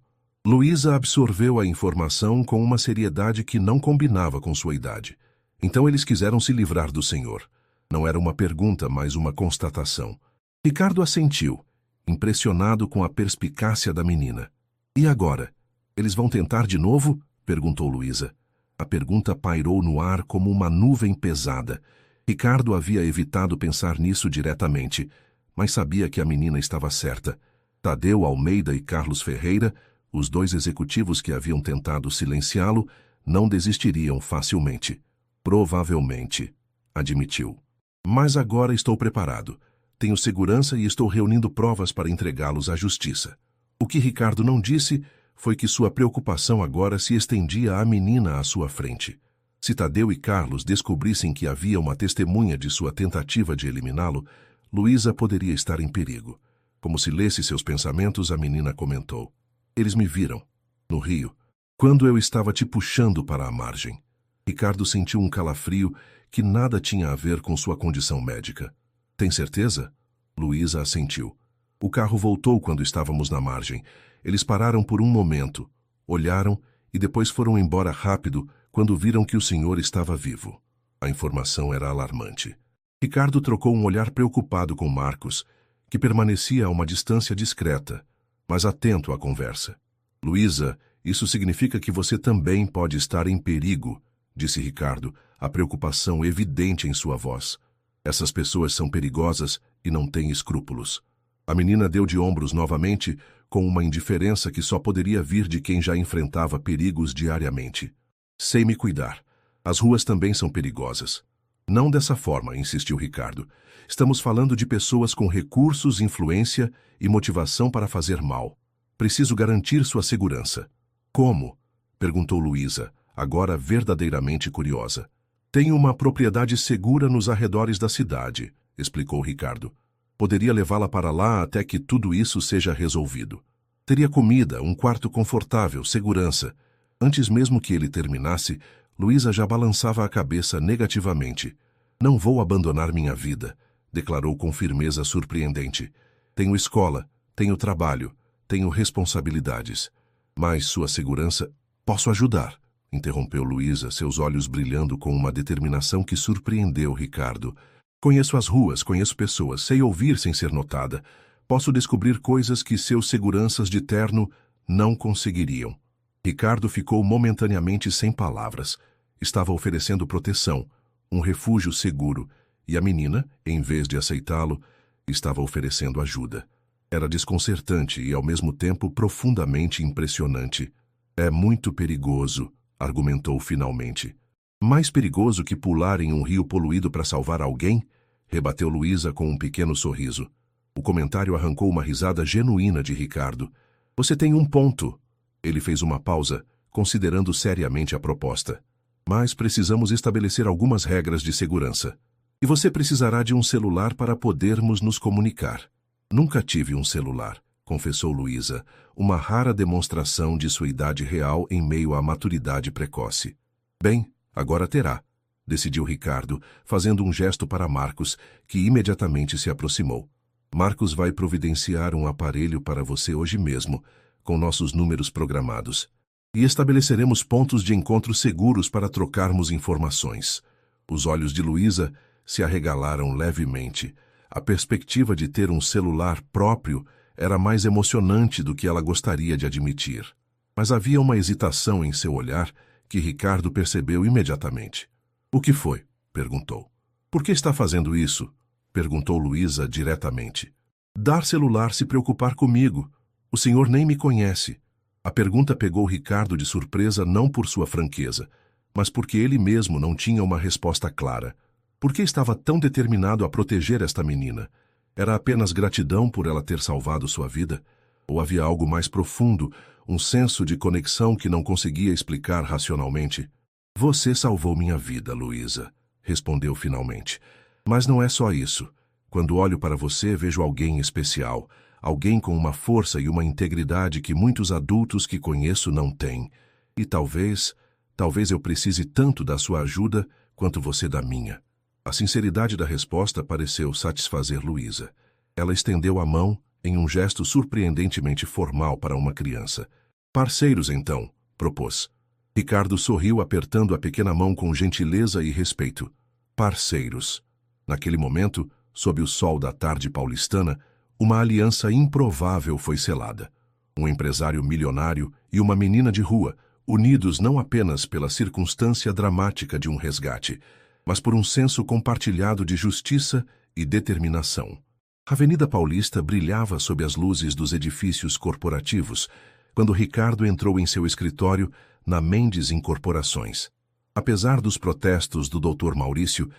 Speaker 1: Luísa absorveu a informação com uma seriedade que não combinava com sua idade. Então eles quiseram se livrar do senhor. Não era uma pergunta, mas uma constatação. Ricardo assentiu, impressionado com a perspicácia da menina. E agora? Eles vão tentar de novo? Perguntou Luísa. A pergunta pairou no ar como uma nuvem pesada. Ricardo havia evitado pensar nisso diretamente, mas sabia que a menina estava certa. Tadeu Almeida e Carlos Ferreira, os dois executivos que haviam tentado silenciá-lo, não desistiriam facilmente. Provavelmente, admitiu. Mas agora estou preparado. Tenho segurança e estou reunindo provas para entregá-los à justiça. O que Ricardo não disse foi que sua preocupação agora se estendia à menina à sua frente. Se Tadeu e Carlos descobrissem que havia uma testemunha de sua tentativa de eliminá-lo, Luísa poderia estar em perigo. Como se lesse seus pensamentos, a menina comentou. Eles me viram, no rio, quando eu estava te puxando para a margem. Ricardo sentiu um calafrio que nada tinha a ver com sua condição médica. Tem certeza? Luísa assentiu. O carro voltou quando estávamos na margem. Eles pararam por um momento, olharam e depois foram embora rápido quando viram que o senhor estava vivo. A informação era alarmante. Ricardo trocou um olhar preocupado com Marcos, que permanecia a uma distância discreta, mas atento à conversa. Luísa, isso significa que você também pode estar em perigo, disse Ricardo, a preocupação evidente em sua voz. Essas pessoas são perigosas e não têm escrúpulos. A menina deu de ombros novamente, com uma indiferença que só poderia vir de quem já enfrentava perigos diariamente. Sei me cuidar. As ruas também são perigosas. Não dessa forma, insistiu Ricardo. Estamos falando de pessoas com recursos, influência e motivação para fazer mal. Preciso garantir sua segurança. Como? Perguntou Luísa, agora verdadeiramente curiosa. Tenho uma propriedade segura nos arredores da cidade, explicou Ricardo. Poderia levá-la para lá até que tudo isso seja resolvido. Teria comida, um quarto confortável, segurança. Antes mesmo que ele terminasse, Luísa já balançava a cabeça negativamente. Não vou abandonar minha vida, declarou com firmeza surpreendente. Tenho escola, tenho trabalho, tenho responsabilidades. Mas sua segurança... Posso ajudar, interrompeu Luísa, seus olhos brilhando com uma determinação que surpreendeu Ricardo. Conheço as ruas, conheço pessoas, sei ouvir sem ser notada. Posso descobrir coisas que seus seguranças de terno não conseguiriam. Ricardo ficou momentaneamente sem palavras. Estava oferecendo proteção, um refúgio seguro, e a menina, em vez de aceitá-lo, estava oferecendo ajuda. Era desconcertante e, ao mesmo tempo, profundamente impressionante. É muito perigoso, argumentou finalmente. Mais perigoso que pular em um rio poluído para salvar alguém? Rebateu Luísa com um pequeno sorriso. O comentário arrancou uma risada genuína de Ricardo. Você tem um ponto. Ele fez uma pausa, considerando seriamente a proposta. Mas precisamos estabelecer algumas regras de segurança. E você precisará de um celular para podermos nos comunicar. Nunca tive um celular, confessou Luísa, uma rara demonstração de sua idade real em meio à maturidade precoce. Bem, agora terá, decidiu Ricardo, fazendo um gesto para Marcos, que imediatamente se aproximou. Marcos vai providenciar um aparelho para você hoje mesmo, com nossos números programados. E estabeleceremos pontos de encontro seguros para trocarmos informações. Os olhos de Luísa se arregalaram levemente. A perspectiva de ter um celular próprio era mais emocionante do que ela gostaria de admitir. Mas havia uma hesitação em seu olhar que Ricardo percebeu imediatamente. O que foi? Perguntou. Por que está fazendo isso? Perguntou Luísa diretamente. Dar celular se preocupar comigo. O senhor nem me conhece. A pergunta pegou Ricardo de surpresa não por sua franqueza, mas porque ele mesmo não tinha uma resposta clara. Por que estava tão determinado a proteger esta menina? Era apenas gratidão por ela ter salvado sua vida? Ou havia algo mais profundo, um senso de conexão que não conseguia explicar racionalmente? Você salvou minha vida, Luísa, respondeu finalmente. Mas não é só isso. Quando olho para você, vejo alguém especial, alguém com uma força e uma integridade que muitos adultos que conheço não têm. E talvez eu precise tanto da sua ajuda quanto você da minha. A sinceridade da resposta pareceu satisfazer Luísa. Ela estendeu a mão em um gesto surpreendentemente formal para uma criança. Parceiros, então, propôs. Ricardo sorriu apertando a pequena mão com gentileza e respeito. Parceiros. Naquele momento, sob o sol da tarde paulistana, uma aliança improvável foi selada. Um empresário milionário e uma menina de rua, unidos não apenas pela circunstância dramática de um resgate, mas por um senso compartilhado de justiça e determinação. A Avenida Paulista brilhava sob as luzes dos edifícios corporativos, quando Ricardo entrou em seu escritório na Mendes Incorporações. Apesar dos protestos do Dr. Maurício,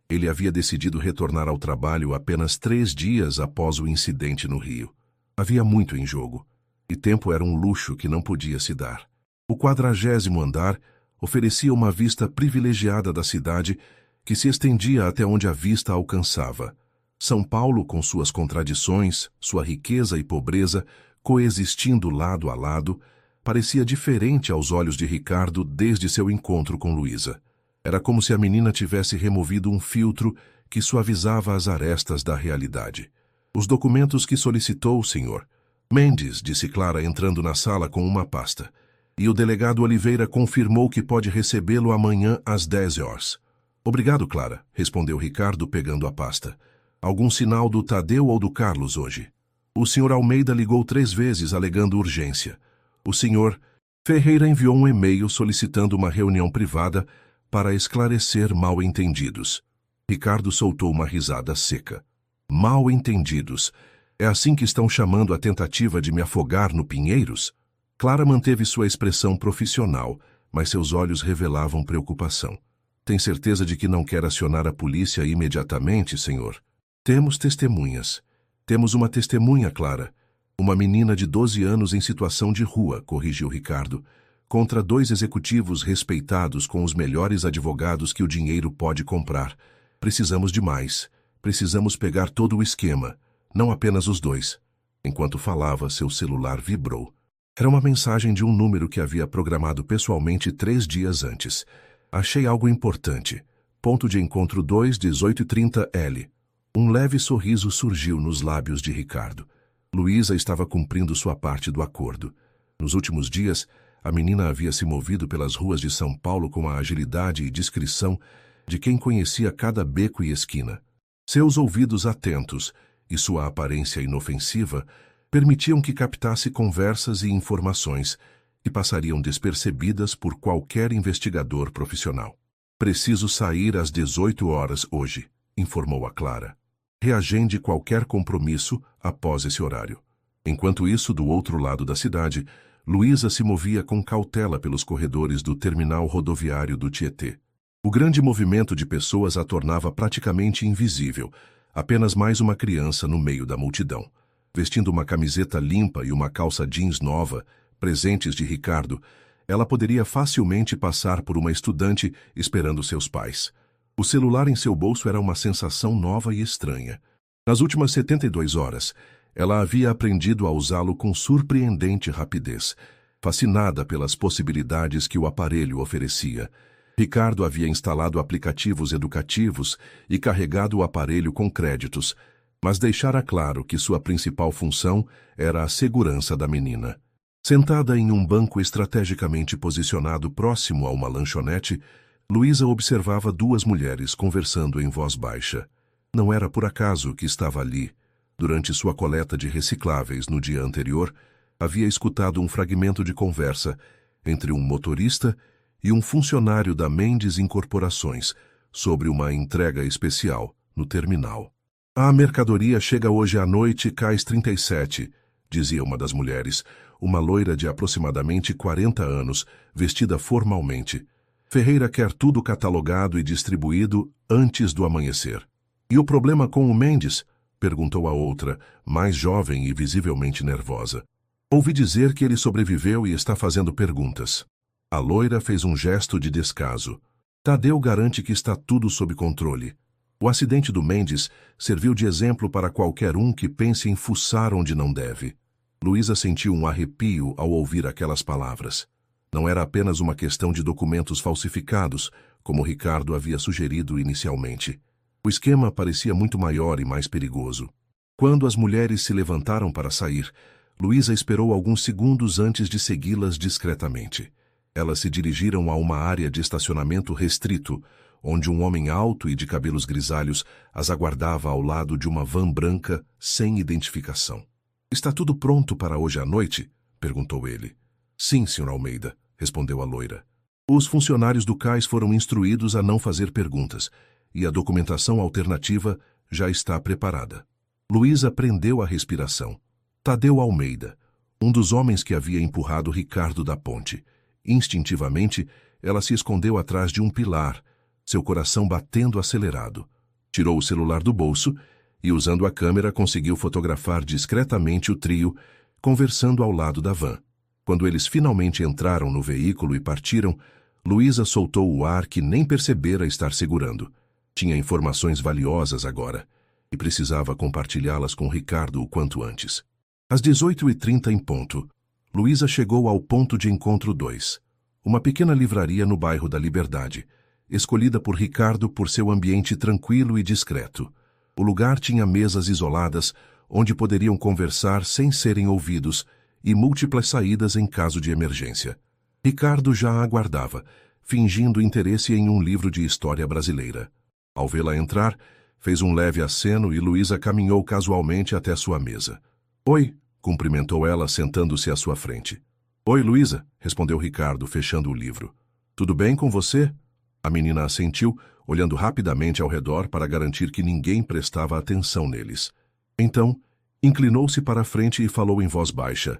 Speaker 1: ele havia decidido retornar ao trabalho apenas 3 dias após o incidente no Rio. Havia muito em jogo, e tempo era um luxo que não podia se dar. O 40º andar oferecia uma vista privilegiada da cidade que se estendia até onde a vista alcançava. São Paulo, com suas contradições, sua riqueza e pobreza, coexistindo lado a lado, parecia diferente aos olhos de Ricardo desde seu encontro com Luísa. Era como se a menina tivesse removido um filtro que suavizava as arestas da realidade. Os documentos que solicitou, senhor. Mendes, disse Clara entrando na sala com uma pasta. E o delegado Oliveira confirmou que pode recebê-lo amanhã às 10 horas. Obrigado, Clara, respondeu Ricardo pegando a pasta. Algum sinal do Tadeu ou do Carlos hoje? O senhor Almeida ligou 3 vezes alegando urgência. O senhor Ferreira enviou um e-mail solicitando uma reunião privada para esclarecer mal-entendidos. Ricardo soltou uma risada seca. Mal-entendidos. É assim que estão chamando a tentativa de me afogar no Pinheiros? Clara manteve sua expressão profissional, mas seus olhos revelavam preocupação. Tem certeza de que não quer acionar a polícia imediatamente, senhor? Temos testemunhas. Temos uma testemunha, Clara. Uma menina de 12 anos em situação de rua, corrigiu Ricardo, contra 2 executivos respeitados com os melhores advogados que o dinheiro pode comprar. Precisamos de mais. Precisamos pegar todo o esquema, não apenas os 2. Enquanto falava, seu celular vibrou. Era uma mensagem de um número que havia programado pessoalmente 3 dias antes. Achei algo importante. Ponto de encontro 2, 18h30L. Um leve sorriso surgiu nos lábios de Ricardo. Luísa estava cumprindo sua parte do acordo. Nos últimos dias, a menina havia se movido pelas ruas de São Paulo com a agilidade e discrição de quem conhecia cada beco e esquina. Seus ouvidos atentos e sua aparência inofensiva permitiam que captasse conversas e informações que passariam despercebidas por qualquer investigador profissional. Preciso sair às 18 horas hoje, informou a Clara. Reagende qualquer compromisso após esse horário. Enquanto isso, do outro lado da cidade, Luísa se movia com cautela pelos corredores do terminal rodoviário do Tietê. O grande movimento de pessoas a tornava praticamente invisível, apenas mais uma criança no meio da multidão. Vestindo uma camiseta limpa e uma calça jeans nova, presentes de Ricardo, ela poderia facilmente passar por uma estudante esperando seus pais. O celular em seu bolso era uma sensação nova e estranha. Nas últimas 72 horas, ela havia aprendido a usá-lo com surpreendente rapidez, fascinada pelas possibilidades que o aparelho oferecia. Ricardo havia instalado aplicativos educativos e carregado o aparelho com créditos, mas deixara claro que sua principal função era a segurança da menina. Sentada em um banco estrategicamente posicionado próximo a uma lanchonete, Luísa observava 2 mulheres conversando em voz baixa. Não era por acaso que estava ali. Durante sua coleta de recicláveis no dia anterior, Havia escutado um fragmento de conversa entre um motorista e um funcionário da Mendes Incorporações sobre uma entrega especial no terminal. A mercadoria chega hoje à noite, cais 37, dizia uma das mulheres, uma loira de aproximadamente 40 anos, vestida formalmente. Ferreira quer tudo catalogado e distribuído antes do amanhecer. E o problema com o Mendes? Perguntou a outra, mais jovem e visivelmente nervosa. Ouvi dizer que ele sobreviveu e está fazendo perguntas. A loira fez um gesto de descaso. Tadeu garante que está tudo sob controle. O acidente do Mendes serviu de exemplo para qualquer um que pense em fuçar onde não deve. Luísa sentiu um arrepio ao ouvir aquelas palavras. Não era apenas uma questão de documentos falsificados, como Ricardo havia sugerido inicialmente. O esquema parecia muito maior e mais perigoso. Quando as mulheres se levantaram para sair, Luísa esperou alguns segundos antes de segui-las discretamente. Elas se dirigiram a uma área de estacionamento restrito, onde um homem alto e de cabelos grisalhos as aguardava ao lado de uma van branca sem identificação. "Está tudo pronto para hoje à noite?" perguntou ele. "Sim, Sr. Almeida", respondeu a loira. Os funcionários do cais foram instruídos a não fazer perguntas, e a documentação alternativa já está preparada. Luísa prendeu a respiração. Tadeu Almeida, um dos homens que havia empurrado Ricardo da ponte. Instintivamente, ela se escondeu atrás de um pilar, seu coração batendo acelerado. Tirou o celular do bolso e, usando a câmera, conseguiu fotografar discretamente o trio, conversando ao lado da van. Quando eles finalmente entraram no veículo e partiram, Luísa soltou o ar que nem percebera estar segurando. Tinha informações valiosas agora, e precisava compartilhá-las com Ricardo o quanto antes. Às 18h30 em ponto, Luísa chegou ao ponto de encontro 2, uma pequena livraria no bairro da Liberdade, escolhida por Ricardo por seu ambiente tranquilo e discreto. O lugar tinha mesas isoladas, onde poderiam conversar sem serem ouvidos, e múltiplas saídas em caso de emergência. Ricardo já a aguardava, fingindo interesse em um livro de história brasileira. Ao vê-la entrar, fez um leve aceno e Luísa caminhou casualmente até sua mesa. "Oi", cumprimentou ela, sentando-se à sua frente. "Oi, Luísa", respondeu Ricardo, fechando o livro. "Tudo bem com você?" A menina assentiu, olhando rapidamente ao redor para garantir que ninguém prestava atenção neles. Então, inclinou-se para a frente e falou em voz baixa.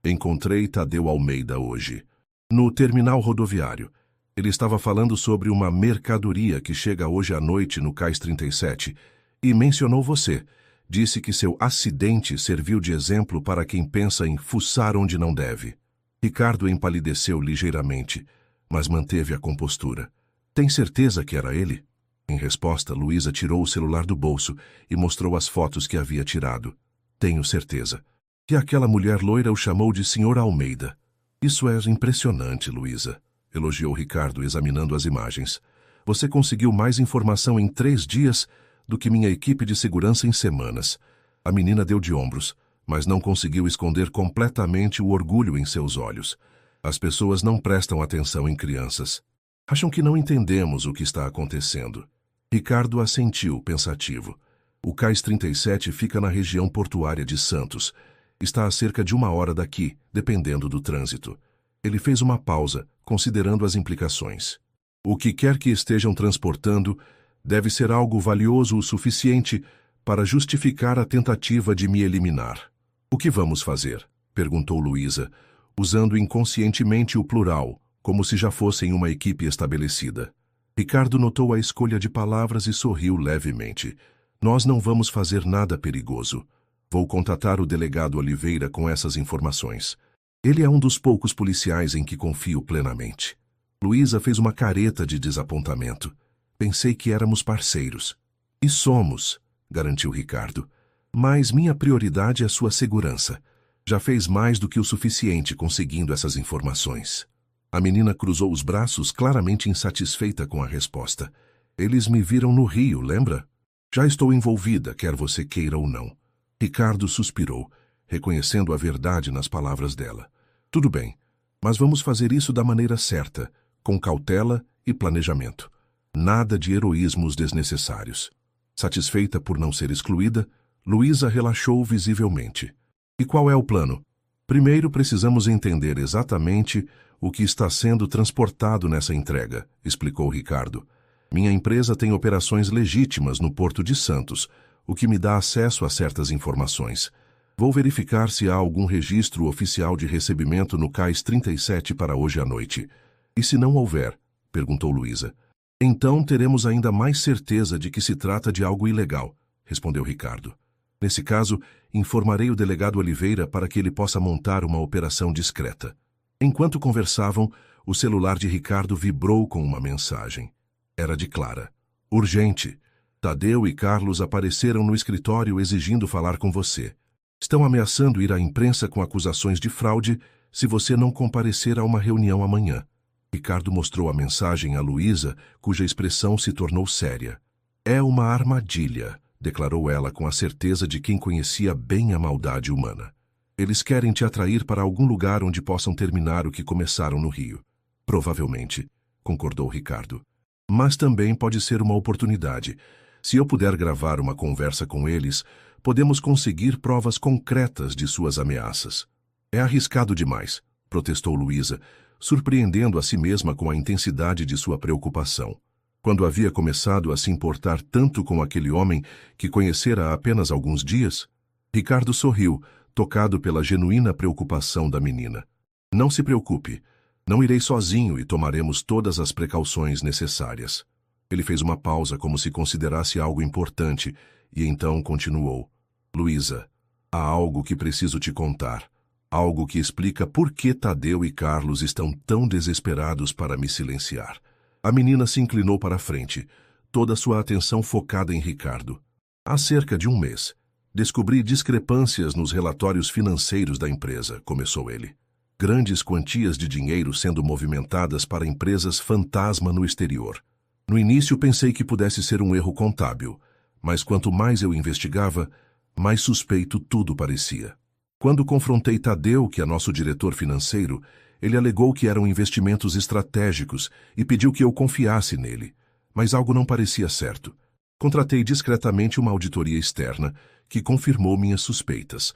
Speaker 1: "Encontrei Tadeu Almeida hoje, no terminal rodoviário. Ele estava falando sobre uma mercadoria que chega hoje à noite no cais 37 e mencionou você. Disse que seu acidente serviu de exemplo para quem pensa em fuçar onde não deve." Ricardo empalideceu ligeiramente, mas manteve a compostura. "Tem certeza que era ele?" Em resposta, Luísa tirou o celular do bolso e mostrou as fotos que havia tirado. "Tenho certeza. E aquela mulher loira o chamou de Sr. Almeida." "Isso é impressionante, Luísa", elogiou Ricardo, examinando as imagens. "Você conseguiu mais informação em 3 dias do que minha equipe de segurança em semanas." A menina deu de ombros, mas não conseguiu esconder completamente o orgulho em seus olhos. As pessoas não prestam atenção em crianças. Acham que não entendemos o que está acontecendo. Ricardo assentiu, pensativo. O cais 37 fica na região portuária de Santos. Está a cerca de 1 hora daqui, dependendo do trânsito. Ele fez uma pausa, considerando as implicações. "O que quer que estejam transportando deve ser algo valioso o suficiente para justificar a tentativa de me eliminar." "O que vamos fazer?" perguntou Luísa, usando inconscientemente o plural, como se já fossem uma equipe estabelecida. Ricardo notou a escolha de palavras e sorriu levemente. "Nós não vamos fazer nada perigoso. Vou contatar o delegado Oliveira com essas informações. Ele é um dos poucos policiais em que confio plenamente." Luísa fez uma careta de desapontamento. "Pensei que éramos parceiros." "E somos", garantiu Ricardo. "Mas minha prioridade é sua segurança. Já fez mais do que o suficiente conseguindo essas informações." A menina cruzou os braços, claramente insatisfeita com a resposta. "Eles me viram no Rio, lembra? Já estou envolvida, quer você queira ou não." Ricardo suspirou, reconhecendo a verdade nas palavras dela. "Tudo bem, mas vamos fazer isso da maneira certa, com cautela e planejamento. Nada de heroísmos desnecessários." Satisfeita por não ser excluída, Luísa relaxou visivelmente. "E qual é o plano?" Primeiro, precisamos entender exatamente o que está sendo transportado nessa entrega, explicou Ricardo. Minha empresa tem operações legítimas no Porto de Santos, o que me dá acesso a certas informações. Vou verificar se há algum registro oficial de recebimento no Cais 37 para hoje à noite. E se não houver? Perguntou Luísa. Então teremos ainda mais certeza de que se trata de algo ilegal, respondeu Ricardo. Nesse caso, informarei o delegado Oliveira para que ele possa montar uma operação discreta. Enquanto conversavam, o celular de Ricardo vibrou com uma mensagem. Era de Clara. Urgente. Tadeu e Carlos apareceram no escritório exigindo falar com você. Estão ameaçando ir à imprensa com acusações de fraude se você não comparecer a uma reunião amanhã. Ricardo mostrou a mensagem a Luísa, cuja expressão se tornou séria. É uma armadilha, declarou ela com a certeza de quem conhecia bem a maldade humana. Eles querem te atrair para algum lugar onde possam terminar o que começaram no Rio. Provavelmente, concordou Ricardo. Mas também pode ser uma oportunidade. Se eu puder gravar uma conversa com eles, podemos conseguir provas concretas de suas ameaças. É arriscado demais, protestou Luísa, surpreendendo a si mesma com a intensidade de sua preocupação. Quando havia começado a se importar tanto com aquele homem que conhecera há apenas alguns dias, Ricardo sorriu, tocado pela genuína preocupação da menina. Não se preocupe, não irei sozinho e tomaremos todas as precauções necessárias. Ele fez uma pausa como se considerasse algo importante e então continuou. Luísa, há algo que preciso te contar. Algo que explica por que Tadeu e Carlos estão tão desesperados para me silenciar. A menina se inclinou para a frente, toda sua atenção focada em Ricardo. Há cerca de um mês, descobri discrepâncias nos relatórios financeiros da empresa, começou ele. Grandes quantias de dinheiro sendo movimentadas para empresas fantasma no exterior. No início pensei que pudesse ser um erro contábil, mas quanto mais eu investigava, mais suspeito tudo parecia. Quando confrontei Tadeu, que é nosso diretor financeiro, ele alegou que eram investimentos estratégicos e pediu que eu confiasse nele, mas algo não parecia certo. Contratei discretamente uma auditoria externa, que confirmou minhas suspeitas.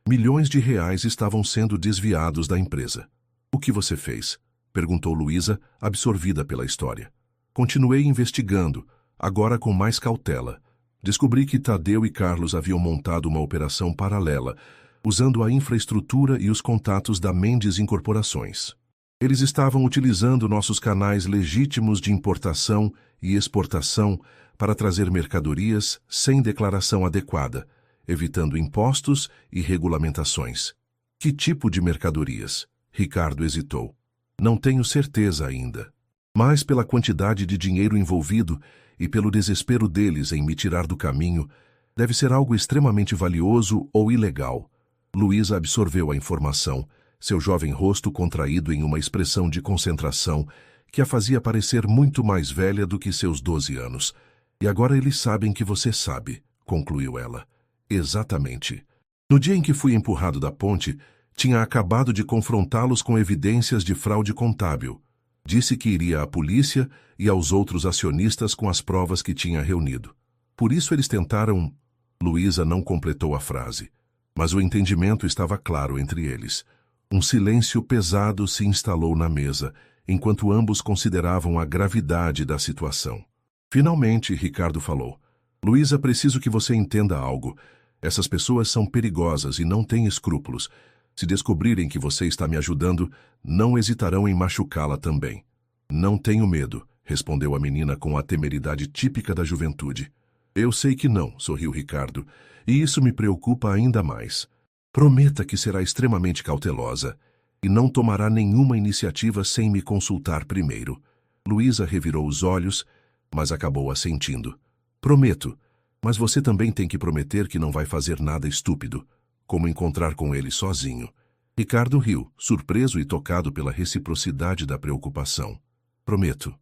Speaker 1: Milhões de reais estavam sendo desviados da empresa. O que você fez? Perguntou Luísa, absorvida pela história. Continuei investigando, agora com mais cautela. Descobri que Tadeu e Carlos haviam montado uma operação paralela, usando a infraestrutura e os contatos da Mendes Incorporações. Eles estavam utilizando nossos canais legítimos de importação e exportação para trazer mercadorias sem declaração adequada, evitando impostos e regulamentações. Que tipo de mercadorias? Ricardo hesitou. Não tenho certeza ainda. Mas pela quantidade de dinheiro envolvido e pelo desespero deles em me tirar do caminho, deve ser algo extremamente valioso ou ilegal. Luísa absorveu a informação, seu jovem rosto contraído em uma expressão de concentração que a fazia parecer muito mais velha do que seus 12 anos. E agora eles sabem que você sabe, concluiu ela. Exatamente. No dia em que fui empurrado da ponte, tinha acabado de confrontá-los com evidências de fraude contábil. Disse que iria à polícia e aos outros acionistas com as provas que tinha reunido. Por isso eles tentaram... Luísa não completou a frase. Mas o entendimento estava claro entre eles. Um silêncio pesado se instalou na mesa, enquanto ambos consideravam a gravidade da situação. Finalmente, Ricardo falou. Luísa, preciso que você entenda algo. Essas pessoas são perigosas e não têm escrúpulos. Se descobrirem que você está me ajudando, não hesitarão em machucá-la também. Não tenho medo, respondeu a menina com a temeridade típica da juventude. Eu sei que não, sorriu Ricardo. E isso me preocupa ainda mais. Prometa que será extremamente cautelosa e não tomará nenhuma iniciativa sem me consultar primeiro. Luísa revirou os olhos, mas acabou assentindo. Prometo, mas você também tem que prometer que não vai fazer nada estúpido, como encontrar com ele sozinho. Ricardo riu, surpreso e tocado pela reciprocidade da preocupação. Prometo.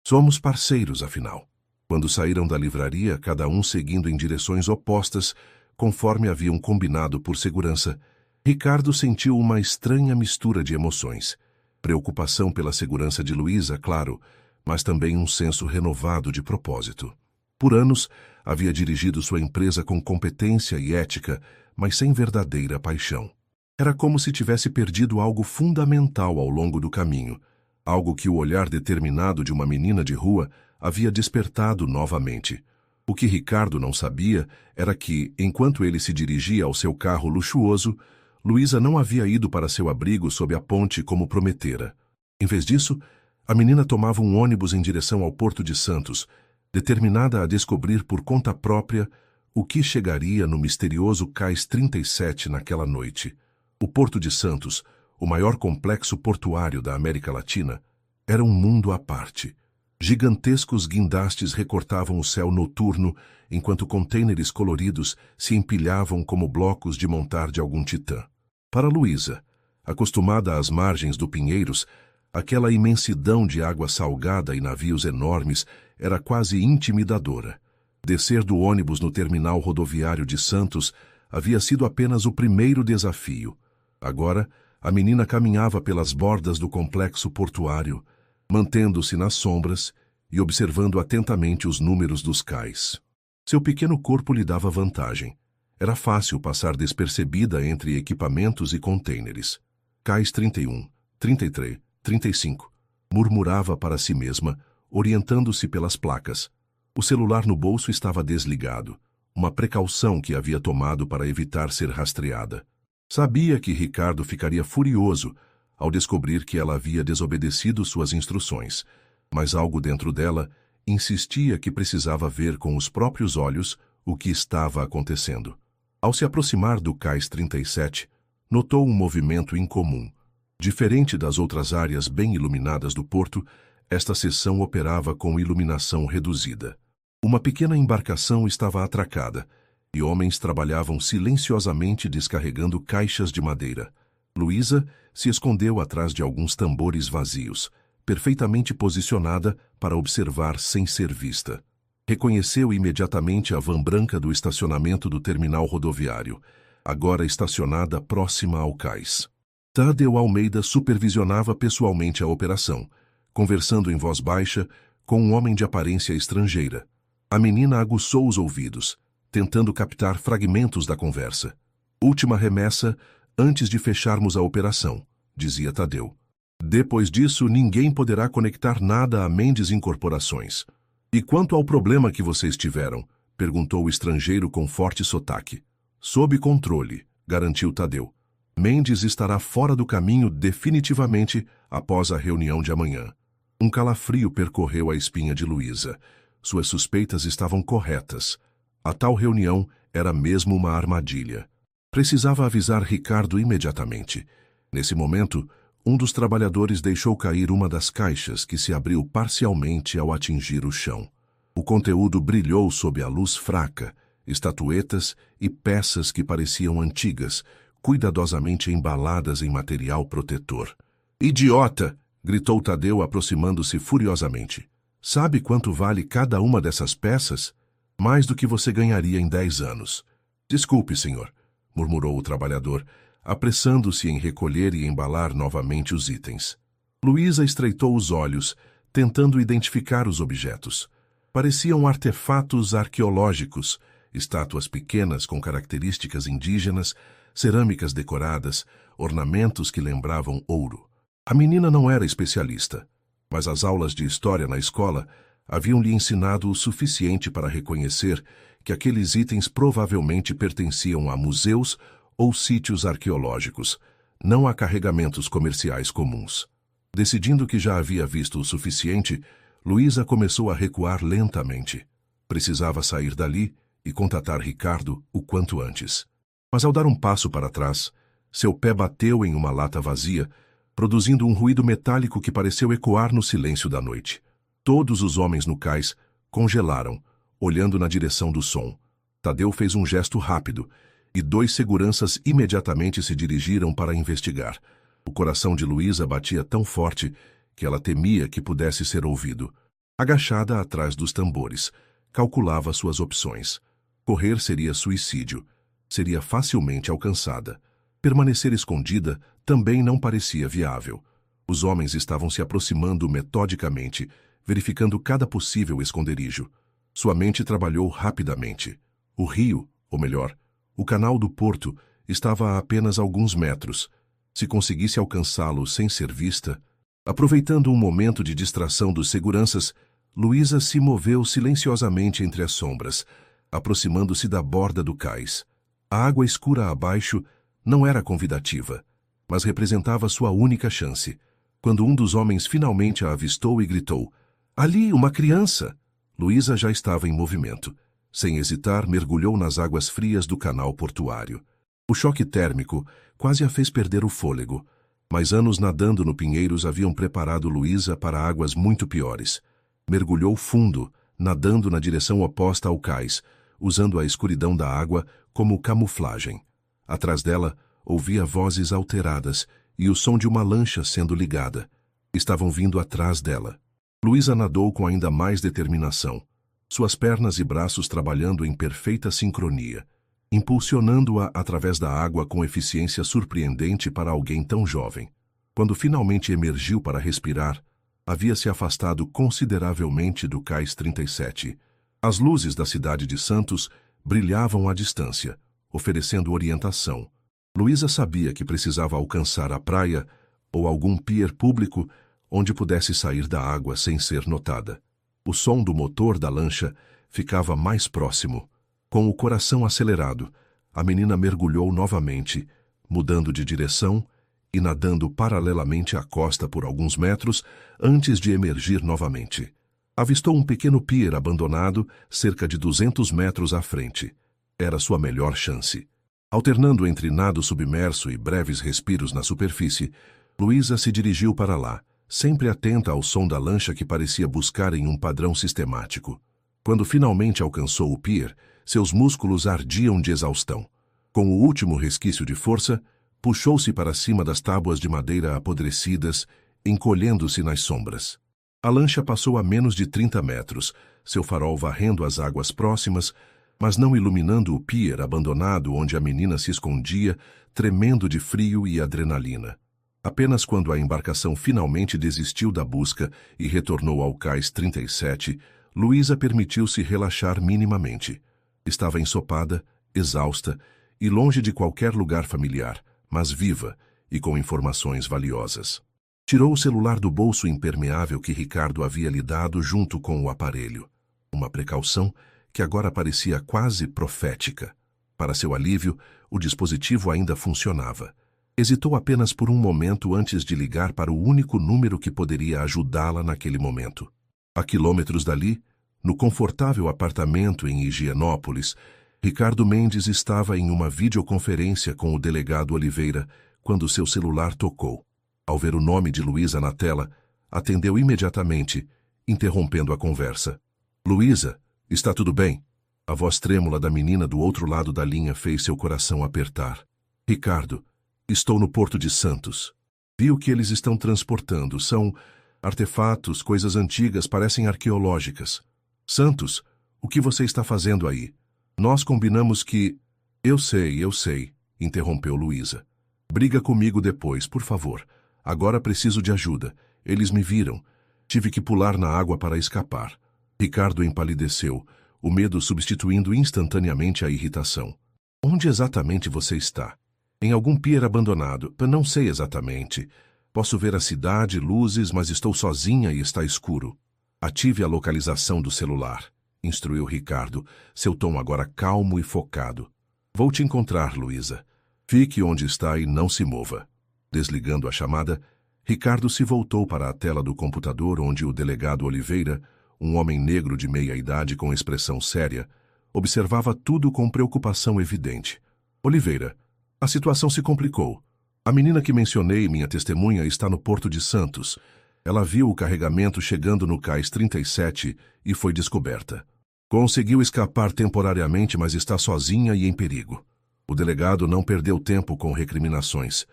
Speaker 1: Somos parceiros, afinal. Quando saíram da livraria, cada um seguindo em direções opostas, conforme haviam combinado por segurança, Ricardo sentiu uma estranha mistura de emoções. Preocupação pela segurança de Luísa, claro, mas também um senso renovado de propósito. Por anos, havia dirigido sua empresa com competência e ética, mas sem verdadeira paixão. Era como se tivesse perdido algo fundamental ao longo do caminho, algo que o olhar determinado de uma menina de rua havia despertado novamente. O que Ricardo não sabia era que, enquanto ele se dirigia ao seu carro luxuoso, Luísa não havia ido para seu abrigo sob a ponte como prometera. Em vez disso, a menina tomava um ônibus em direção ao Porto de Santos, determinada a descobrir por conta própria o que chegaria no misterioso Cais 37 naquela noite. O Porto de Santos, o maior complexo portuário da América Latina, era um mundo à parte. Gigantescos guindastes recortavam o céu noturno, enquanto contêineres coloridos se empilhavam como blocos de montar de algum titã. Para Luísa, acostumada às margens do Pinheiros, aquela imensidão de água salgada e navios enormes era quase intimidadora. Descer do ônibus no terminal rodoviário de Santos havia sido apenas o primeiro desafio. Agora, a menina caminhava pelas bordas do complexo portuário, mantendo-se nas sombras e observando atentamente os números dos cais. Seu pequeno corpo lhe dava vantagem. Era fácil passar despercebida entre equipamentos e contêineres. Cais 31, 33, 35, murmurava para si mesma, orientando-se pelas placas. O celular no bolso estava desligado, uma precaução que havia tomado para evitar ser rastreada. Sabia que Ricardo ficaria furioso ao descobrir que ela havia desobedecido suas instruções, mas algo dentro dela insistia que precisava ver com os próprios olhos o que estava acontecendo. Ao se aproximar do Cais 37, notou um movimento incomum. Diferente das outras áreas bem iluminadas do porto, esta seção operava com iluminação reduzida. Uma pequena embarcação estava atracada, e homens trabalhavam silenciosamente descarregando caixas de madeira. Luísa se escondeu atrás de alguns tambores vazios, perfeitamente posicionada para observar sem ser vista. Reconheceu imediatamente a van branca do estacionamento do terminal rodoviário, agora estacionada próxima ao cais. Tadeu Almeida supervisionava pessoalmente a operação, conversando em voz baixa com um homem de aparência estrangeira. A menina aguçou os ouvidos, tentando captar fragmentos da conversa. Última remessa antes de fecharmos a operação, dizia Tadeu. Depois disso, ninguém poderá conectar nada a Mendes Incorporações. E quanto ao problema que vocês tiveram? Perguntou o estrangeiro com forte sotaque. Sob controle, garantiu Tadeu. Mendes estará fora do caminho definitivamente após a reunião de amanhã. Um calafrio percorreu a espinha de Luísa. Suas suspeitas estavam corretas. A tal reunião era mesmo uma armadilha. Precisava avisar Ricardo imediatamente. Nesse momento, um dos trabalhadores deixou cair uma das caixas que se abriu parcialmente ao atingir o chão. O conteúdo brilhou sob a luz fraca, estatuetas e peças que pareciam antigas, cuidadosamente embaladas em material protetor. "Idiota!" gritou Tadeu, aproximando-se furiosamente. "Sabe quanto vale cada uma dessas peças? Mais do que você ganharia em 10 anos. Desculpe, senhor", murmurou o trabalhador, apressando-se em recolher e embalar novamente os itens. Luísa estreitou os olhos, tentando identificar os objetos. Pareciam artefatos arqueológicos, estátuas pequenas com características indígenas, cerâmicas decoradas, ornamentos que lembravam ouro. A menina não era especialista, mas as aulas de história na escola haviam lhe ensinado o suficiente para reconhecer que aqueles itens provavelmente pertenciam a museus ou sítios arqueológicos, não a carregamentos comerciais comuns. Decidindo que já havia visto o suficiente, Luísa começou a recuar lentamente. Precisava sair dali e contatar Ricardo o quanto antes. Mas ao dar um passo para trás, seu pé bateu em uma lata vazia, produzindo um ruído metálico que pareceu ecoar no silêncio da noite. Todos os homens no cais congelaram, olhando na direção do som. Tadeu fez um gesto rápido, e 2 seguranças imediatamente se dirigiram para investigar. O coração de Luísa batia tão forte que ela temia que pudesse ser ouvido. Agachada atrás dos tambores, calculava suas opções. Correr seria suicídio. Seria facilmente alcançada. Permanecer escondida também não parecia viável. Os homens estavam se aproximando metodicamente, verificando cada possível esconderijo. Sua mente trabalhou rapidamente. O rio, ou melhor, o canal do porto, Estava a apenas alguns metros. Se conseguisse alcançá-lo sem ser vista, aproveitando um momento de distração dos seguranças, Luísa se moveu silenciosamente entre as sombras, aproximando-se da borda do cais. A água escura abaixo não era convidativa, mas representava sua única chance. Quando um dos homens finalmente a avistou e gritou: "Ali, uma criança!", Luísa já estava em movimento. Sem hesitar, mergulhou nas águas frias do canal portuário. O choque térmico quase a fez perder o fôlego, mas anos nadando no Pinheiros haviam preparado Luísa para águas muito piores. Mergulhou fundo, nadando na direção oposta ao cais, usando a escuridão da água como camuflagem. Atrás dela, ouvia vozes alteradas e o som de uma lancha sendo ligada. Estavam vindo atrás dela. Luísa nadou com ainda mais determinação, suas pernas e braços trabalhando em perfeita sincronia, impulsionando-a através da água com eficiência surpreendente para alguém tão jovem. Quando finalmente emergiu para respirar, havia se afastado consideravelmente do cais 37. As luzes da cidade de Santos brilhavam à distância, oferecendo orientação. Luísa sabia que precisava alcançar a praia ou algum pier público onde pudesse sair da água sem ser notada. O som do motor da lancha ficava mais próximo. Com o coração acelerado, a menina mergulhou novamente, mudando de direção e nadando paralelamente à costa por alguns metros antes de emergir novamente. Avistou um pequeno pier abandonado cerca de 200 metros à frente. Era sua melhor chance. Alternando entre nado submerso e breves respiros na superfície, Luísa se dirigiu para lá, sempre atenta ao som da lancha que parecia buscar em um padrão sistemático. Quando finalmente alcançou o pier, seus músculos ardiam de exaustão. Com o último resquício de força, puxou-se para cima das tábuas de madeira apodrecidas, encolhendo-se nas sombras. A lancha passou a menos de 30 metros, seu farol varrendo as águas próximas, mas não iluminando o pier abandonado onde a menina se escondia, tremendo de frio e adrenalina. Apenas quando a embarcação finalmente desistiu da busca e retornou ao cais 37, Luísa permitiu-se relaxar minimamente. Estava ensopada, exausta e longe de qualquer lugar familiar, mas viva e com informações valiosas. Tirou o celular do bolso impermeável que Ricardo havia lhe dado junto com o aparelho. Uma precaução que agora parecia quase profética. Para seu alívio, o dispositivo ainda funcionava. Hesitou apenas por um momento antes de ligar para o único número que poderia ajudá-la naquele momento. A quilômetros dali, no confortável apartamento em Higienópolis, Ricardo Mendes estava em uma videoconferência com o delegado Oliveira quando seu celular tocou. Ao ver o nome de Luísa na tela, atendeu imediatamente, interrompendo a conversa. "Luísa, está tudo bem?" A voz trêmula da menina do outro lado da linha fez seu coração apertar. "Ricardo, estou no Porto de Santos. Vi o que eles estão transportando. São artefatos, coisas antigas, parecem arqueológicas. Santos, o que você está fazendo aí? Nós combinamos que..." Eu sei, interrompeu Luísa. "Briga comigo depois, por favor. Agora preciso de ajuda. Eles me viram. Tive que pular na água para escapar." Ricardo empalideceu, o medo substituindo instantaneamente a irritação. "Onde exatamente você está?" "Em algum pier abandonado. Não sei exatamente. Posso ver a cidade, luzes, mas estou sozinha e está escuro." "Ative a localização do celular", instruiu Ricardo, seu tom agora calmo e focado. "Vou te encontrar, Luísa. Fique onde está e não se mova." Desligando a chamada, Ricardo se voltou para a tela do computador onde o delegado Oliveira, um homem negro de meia-idade com expressão séria, observava tudo com preocupação evidente. "Oliveira, a situação se complicou. A menina que mencionei, minha testemunha, está no Porto de Santos. Ela viu o carregamento chegando no cais 37 e foi descoberta. Conseguiu escapar temporariamente, mas está sozinha e em perigo. O delegado não perdeu tempo com recriminações.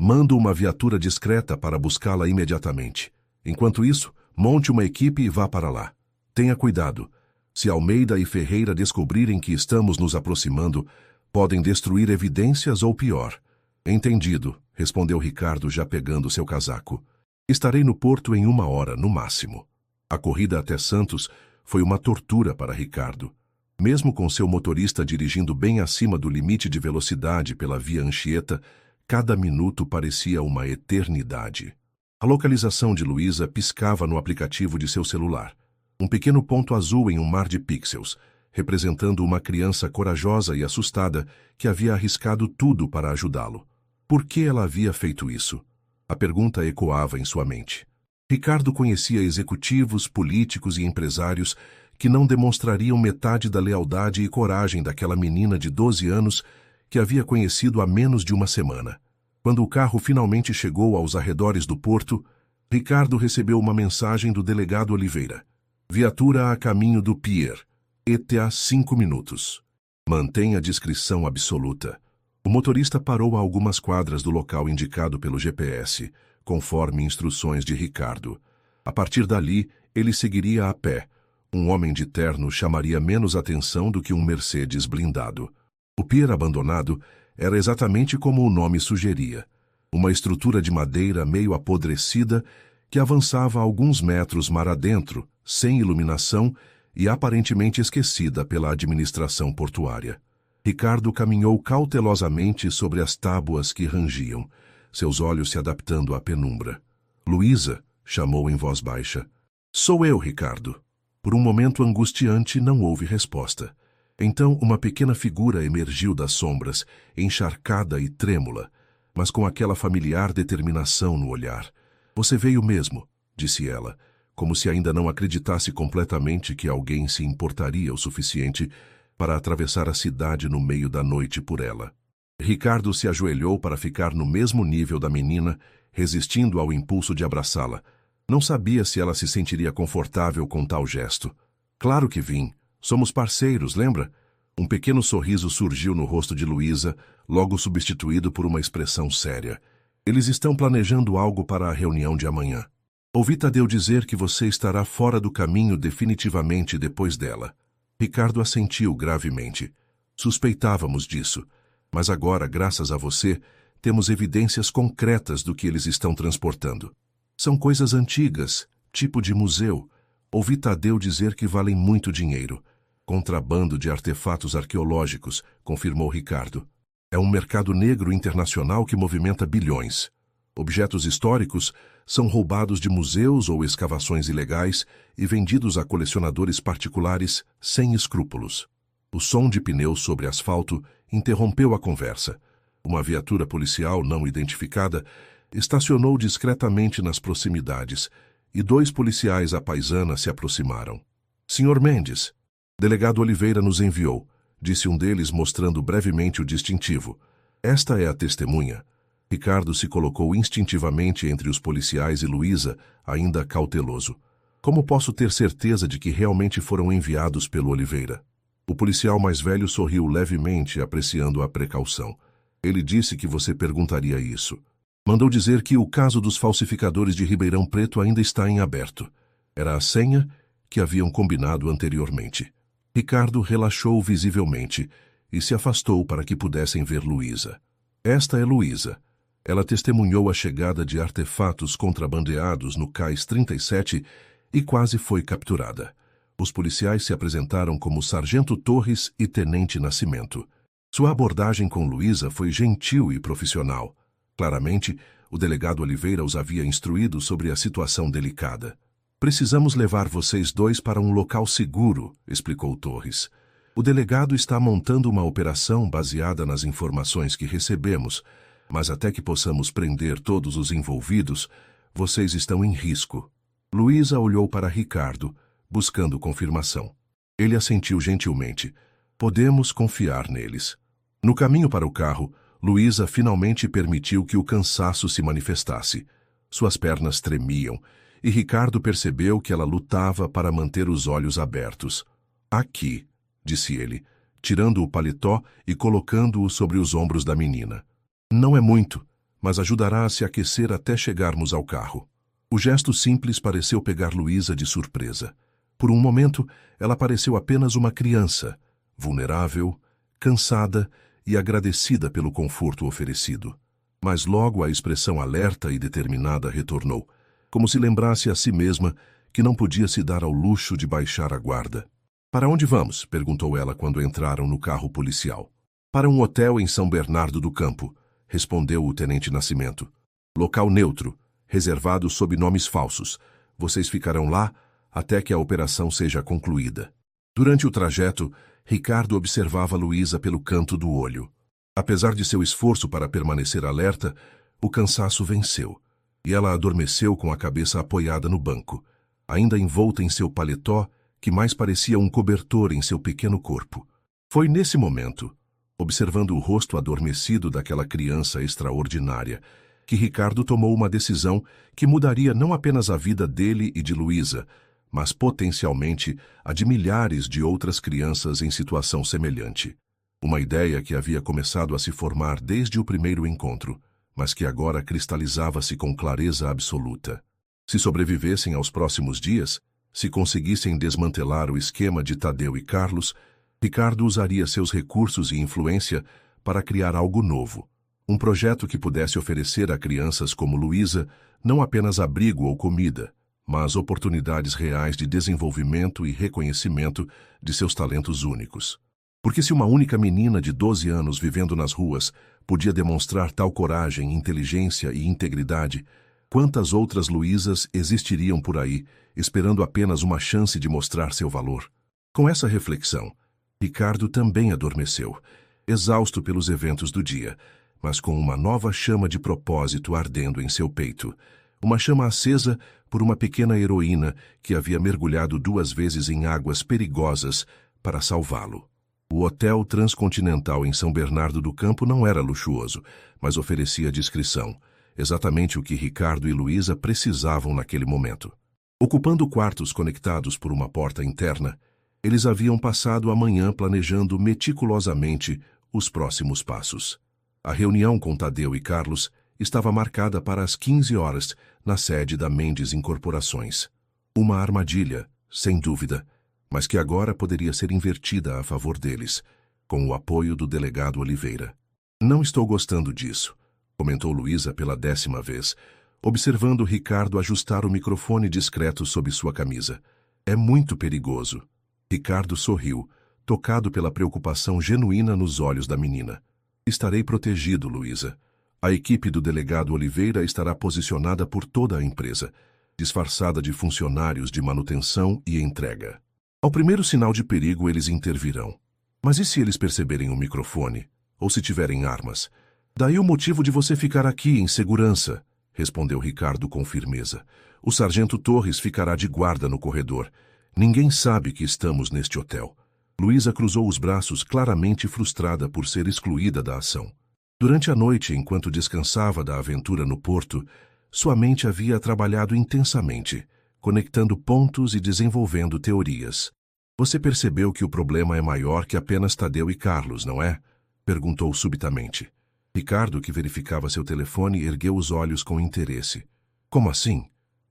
Speaker 1: Mando uma viatura discreta para buscá-la imediatamente. Enquanto isso, monte uma equipe e vá para lá. Tenha cuidado. Se Almeida e Ferreira descobrirem que estamos nos aproximando, podem destruir evidências ou pior." "Entendido", respondeu Ricardo já pegando seu casaco. "Estarei no porto em 1 hora, no máximo." A corrida até Santos foi uma tortura para Ricardo. Mesmo com seu motorista dirigindo bem acima do limite de velocidade pela Via Anchieta, cada minuto parecia uma eternidade. A localização de Luísa piscava no aplicativo de seu celular. Um pequeno ponto azul em um mar de pixels, representando uma criança corajosa e assustada que havia arriscado tudo para ajudá-lo. Por que ela havia feito isso? A pergunta ecoava em sua mente. Ricardo conhecia executivos, políticos e empresários que não demonstrariam metade da lealdade e coragem daquela menina de 12 anos que havia conhecido há menos de uma semana. Quando o carro finalmente chegou aos arredores do porto, Ricardo recebeu uma mensagem do delegado Oliveira. Viatura a caminho do pier. ETA 5 minutos. Mantenha discrição absoluta. O motorista parou a algumas quadras do local indicado pelo GPS, conforme instruções de Ricardo. A partir dali, ele seguiria a pé. Um homem de terno chamaria menos atenção do que um Mercedes blindado. O pier abandonado era exatamente como o nome sugeria. Uma estrutura de madeira meio apodrecida que avançava alguns metros mar adentro, sem iluminação e aparentemente esquecida pela administração portuária. Ricardo caminhou cautelosamente sobre as tábuas que rangiam, seus olhos se adaptando à penumbra. Luísa, chamou em voz baixa. Sou eu, Ricardo. Por um momento angustiante não houve resposta. Então uma pequena figura emergiu das sombras, encharcada e trêmula, mas com aquela familiar determinação no olhar. Você veio mesmo, disse ela, como se ainda não acreditasse completamente que alguém se importaria o suficiente para atravessar a cidade no meio da noite por ela. Ricardo se ajoelhou para ficar no mesmo nível da menina, resistindo ao impulso de abraçá-la. Não sabia se ela se sentiria confortável com tal gesto. Claro que vim. Somos parceiros, lembra? Um pequeno sorriso surgiu no rosto de Luísa, logo substituído por uma expressão séria. Eles estão planejando algo para a reunião de amanhã. Ouvi Tadeu dizer que você estará fora do caminho definitivamente depois dela. Ricardo assentiu gravemente. Suspeitávamos disso, mas agora, graças a você, temos evidências concretas do que eles estão transportando. São coisas antigas, tipo de museu. Ouvi Tadeu dizer que valem muito dinheiro. Contrabando de artefatos arqueológicos, confirmou Ricardo. É um mercado negro internacional que movimenta bilhões. Objetos históricos são roubados de museus ou escavações ilegais e vendidos a colecionadores particulares sem escrúpulos. O som de pneus sobre asfalto interrompeu a conversa. Uma viatura policial não identificada estacionou discretamente nas proximidades e 2 policiais à paisana se aproximaram. Senhor Mendes, delegado Oliveira nos enviou, disse um deles mostrando brevemente o distintivo. Esta é a testemunha. Ricardo se colocou instintivamente entre os policiais e Luísa, ainda cauteloso. Como posso ter certeza de que realmente foram enviados pelo Oliveira? O policial mais velho sorriu levemente, apreciando a precaução. Ele disse que você perguntaria isso. Mandou dizer que o caso dos falsificadores de Ribeirão Preto ainda está em aberto. Era a senha que haviam combinado anteriormente. Ricardo relaxou visivelmente e se afastou para que pudessem ver Luísa. Esta é Luísa. Ela testemunhou a chegada de artefatos contrabandeados no Cais 37 e quase foi capturada. Os policiais se apresentaram como Sargento Torres e Tenente Nascimento. Sua abordagem com Luísa foi gentil e profissional. Claramente, o delegado Oliveira os havia instruído sobre a situação delicada. Precisamos levar vocês 2 para um local seguro, explicou Torres. O delegado está montando uma operação baseada nas informações que recebemos, mas até que possamos prender todos os envolvidos, vocês estão em risco. Luísa olhou para Ricardo, buscando confirmação. Ele assentiu gentilmente. Podemos confiar neles. No caminho para o carro, Luísa finalmente permitiu que o cansaço se manifestasse. Suas pernas tremiam, e Ricardo percebeu que ela lutava para manter os olhos abertos. Aqui, disse ele, tirando o paletó e colocando-o sobre os ombros da menina. Não é muito, mas ajudará a se aquecer até chegarmos ao carro. O gesto simples pareceu pegar Luísa de surpresa. Por um momento, ela pareceu apenas uma criança, vulnerável, cansada e agradecida pelo conforto oferecido. Mas logo a expressão alerta e determinada retornou, como se lembrasse a si mesma que não podia se dar ao luxo de baixar a guarda. Para onde vamos? Perguntou ela quando entraram no carro policial. Para um hotel em São Bernardo do Campo, respondeu o tenente Nascimento. Local neutro, reservado sob nomes falsos. Vocês ficarão lá até que a operação seja concluída. Durante o trajeto, Ricardo observava Luísa pelo canto do olho. Apesar de seu esforço para permanecer alerta, o cansaço venceu, e ela adormeceu com a cabeça apoiada no banco, ainda envolta em seu paletó, que mais parecia um cobertor em seu pequeno corpo. Foi nesse momento, observando o rosto adormecido daquela criança extraordinária, que Ricardo tomou uma decisão que mudaria não apenas a vida dele e de Luísa, mas potencialmente a de milhares de outras crianças em situação semelhante. Uma ideia que havia começado a se formar desde o primeiro encontro, mas que agora cristalizava-se com clareza absoluta. Se sobrevivessem aos próximos dias, se conseguissem desmantelar o esquema de Tadeu e Carlos, Ricardo usaria seus recursos e influência para criar algo novo. Um projeto que pudesse oferecer a crianças como Luísa não apenas abrigo ou comida, mas oportunidades reais de desenvolvimento e reconhecimento de seus talentos únicos. Porque se uma única menina de 12 anos vivendo nas ruas podia demonstrar tal coragem, inteligência e integridade, quantas outras Luísas existiriam por aí, esperando apenas uma chance de mostrar seu valor? Com essa reflexão, Ricardo também adormeceu, exausto pelos eventos do dia, mas com uma nova chama de propósito ardendo em seu peito. Uma chama acesa por uma pequena heroína que havia mergulhado 2 vezes em águas perigosas para salvá-lo. O Hotel Transcontinental em São Bernardo do Campo não era luxuoso, mas oferecia discrição, exatamente o que Ricardo e Luísa precisavam naquele momento. Ocupando quartos conectados por uma porta interna, eles haviam passado a manhã planejando meticulosamente os próximos passos. A reunião com Tadeu e Carlos estava marcada para as 15 horas na sede da Mendes Incorporações. Uma armadilha, sem dúvida, mas que agora poderia ser invertida a favor deles, com o apoio do delegado Oliveira. Não estou gostando disso, comentou Luísa pela 10ª vez, observando Ricardo ajustar o microfone discreto sob sua camisa. É muito perigoso. Ricardo sorriu, tocado pela preocupação genuína nos olhos da menina. Estarei protegido, Luísa. A equipe do delegado Oliveira estará posicionada por toda a empresa, disfarçada de funcionários de manutenção e entrega. Ao primeiro sinal de perigo, eles intervirão. Mas e se eles perceberem o microfone? Ou se tiverem armas? Daí o motivo de você ficar aqui em segurança, respondeu Ricardo com firmeza. O sargento Torres ficará de guarda no corredor. Ninguém sabe que estamos neste hotel. Luísa cruzou os braços, claramente frustrada por ser excluída da ação. Durante a noite, enquanto descansava da aventura no porto, sua mente havia trabalhado intensamente, conectando pontos e desenvolvendo teorias. Você percebeu que o problema é maior que apenas Tadeu e Carlos, não é? Perguntou subitamente. Ricardo, que verificava seu telefone, ergueu os olhos com interesse. Como assim?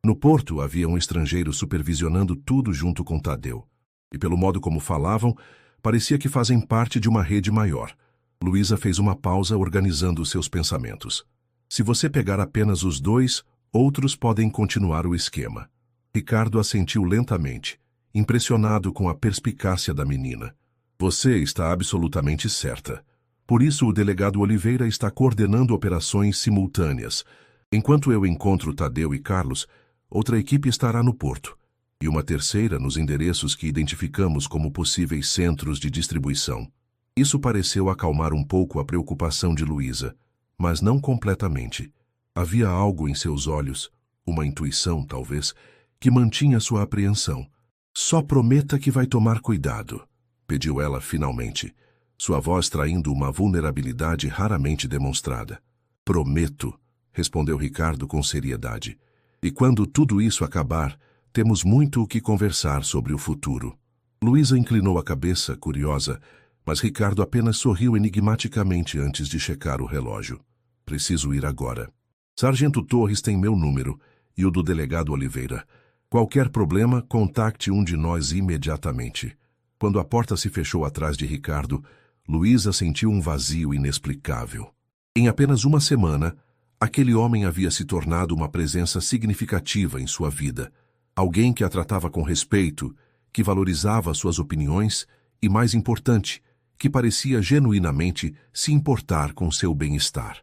Speaker 1: No porto havia um estrangeiro supervisionando tudo junto com Tadeu. E pelo modo como falavam, parecia que fazem parte de uma rede maior. Luísa fez uma pausa organizando seus pensamentos. Se você pegar apenas os dois, outros podem continuar o esquema. Ricardo assentiu lentamente, impressionado com a perspicácia da menina. Você está absolutamente certa. Por isso o delegado Oliveira está coordenando operações simultâneas. Enquanto eu encontro Tadeu e Carlos, outra equipe estará no porto, e uma terceira nos endereços que identificamos como possíveis centros de distribuição. Isso pareceu acalmar um pouco a preocupação de Luísa, mas não completamente. Havia algo em seus olhos, uma intuição, talvez, que mantinha sua apreensão. Só prometa que vai tomar cuidado, pediu ela finalmente, sua voz traindo uma vulnerabilidade raramente demonstrada. Prometo, respondeu Ricardo com seriedade. E quando tudo isso acabar, temos muito o que conversar sobre o futuro. Luísa inclinou a cabeça, curiosa, mas Ricardo apenas sorriu enigmaticamente antes de checar o relógio. Preciso ir agora. Sargento Torres tem meu número e o do delegado Oliveira. Qualquer problema, contacte um de nós imediatamente. Quando a porta se fechou atrás de Ricardo, Luísa sentiu um vazio inexplicável. Em apenas uma semana, aquele homem havia se tornado uma presença significativa em sua vida. Alguém que a tratava com respeito, que valorizava suas opiniões e, mais importante, que parecia genuinamente se importar com seu bem-estar.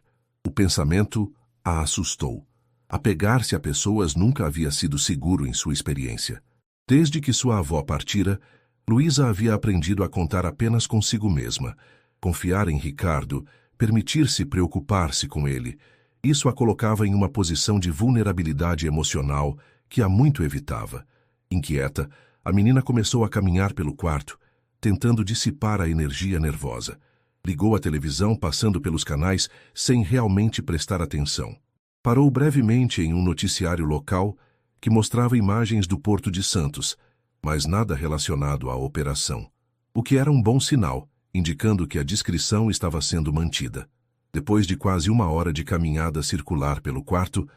Speaker 1: O pensamento a assustou. Apegar-se a pessoas nunca havia sido seguro em sua experiência. Desde que sua avó partira, Luísa havia aprendido a contar apenas consigo mesma, confiar em Ricardo, permitir-se preocupar-se com ele. Isso a colocava em uma posição de vulnerabilidade emocional que há muito evitava. Inquieta, a menina começou a caminhar pelo quarto, tentando dissipar a energia nervosa. Ligou a televisão, passando pelos canais, sem realmente prestar atenção. Parou brevemente em um noticiário local que mostrava imagens do Porto de Santos, mas nada relacionado à operação, o que era um bom sinal, indicando que a discrição estava sendo mantida. Depois de quase 1 hora de caminhada circular pelo quarto,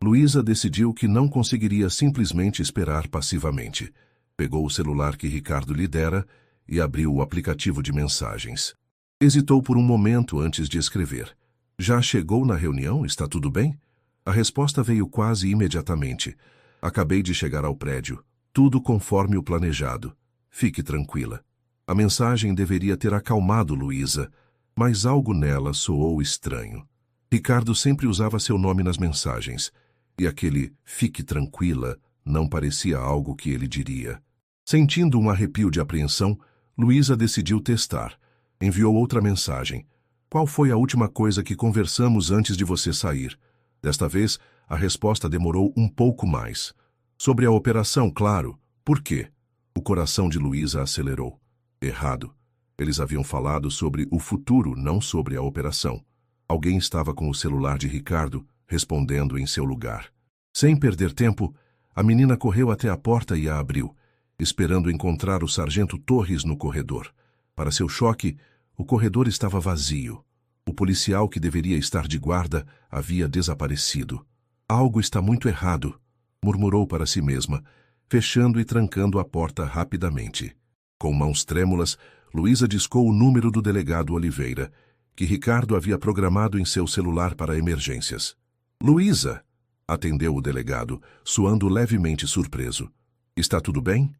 Speaker 1: Luísa decidiu que não conseguiria simplesmente esperar passivamente. Pegou o celular que Ricardo lhe dera e abriu o aplicativo de mensagens. Hesitou por um momento antes de escrever. Já chegou na reunião? Está tudo bem? A resposta veio quase imediatamente. Acabei de chegar ao prédio. Tudo conforme o planejado. Fique tranquila. A mensagem deveria ter acalmado Luísa, mas algo nela soou estranho. Ricardo sempre usava seu nome nas mensagens, e aquele "fique tranquila" não parecia algo que ele diria. Sentindo um arrepio de apreensão, Luísa decidiu testar. Enviou outra mensagem. Qual foi a última coisa que conversamos antes de você sair? Desta vez, a resposta demorou um pouco mais. Sobre a operação, claro. Por quê? O coração de Luísa acelerou. Errado. Eles haviam falado sobre o futuro, não sobre a operação. Alguém estava com o celular de Ricardo, respondendo em seu lugar. Sem perder tempo, a menina correu até a porta e a abriu, esperando encontrar o sargento Torres no corredor. Para seu choque, o corredor estava vazio. O policial que deveria estar de guarda havia desaparecido. Algo está muito errado, murmurou para si mesma, fechando e trancando a porta rapidamente. Com mãos trêmulas, Luísa discou o número do delegado Oliveira, que Ricardo havia programado em seu celular para emergências. Luísa, atendeu o delegado, suando levemente surpreso. Está tudo bem?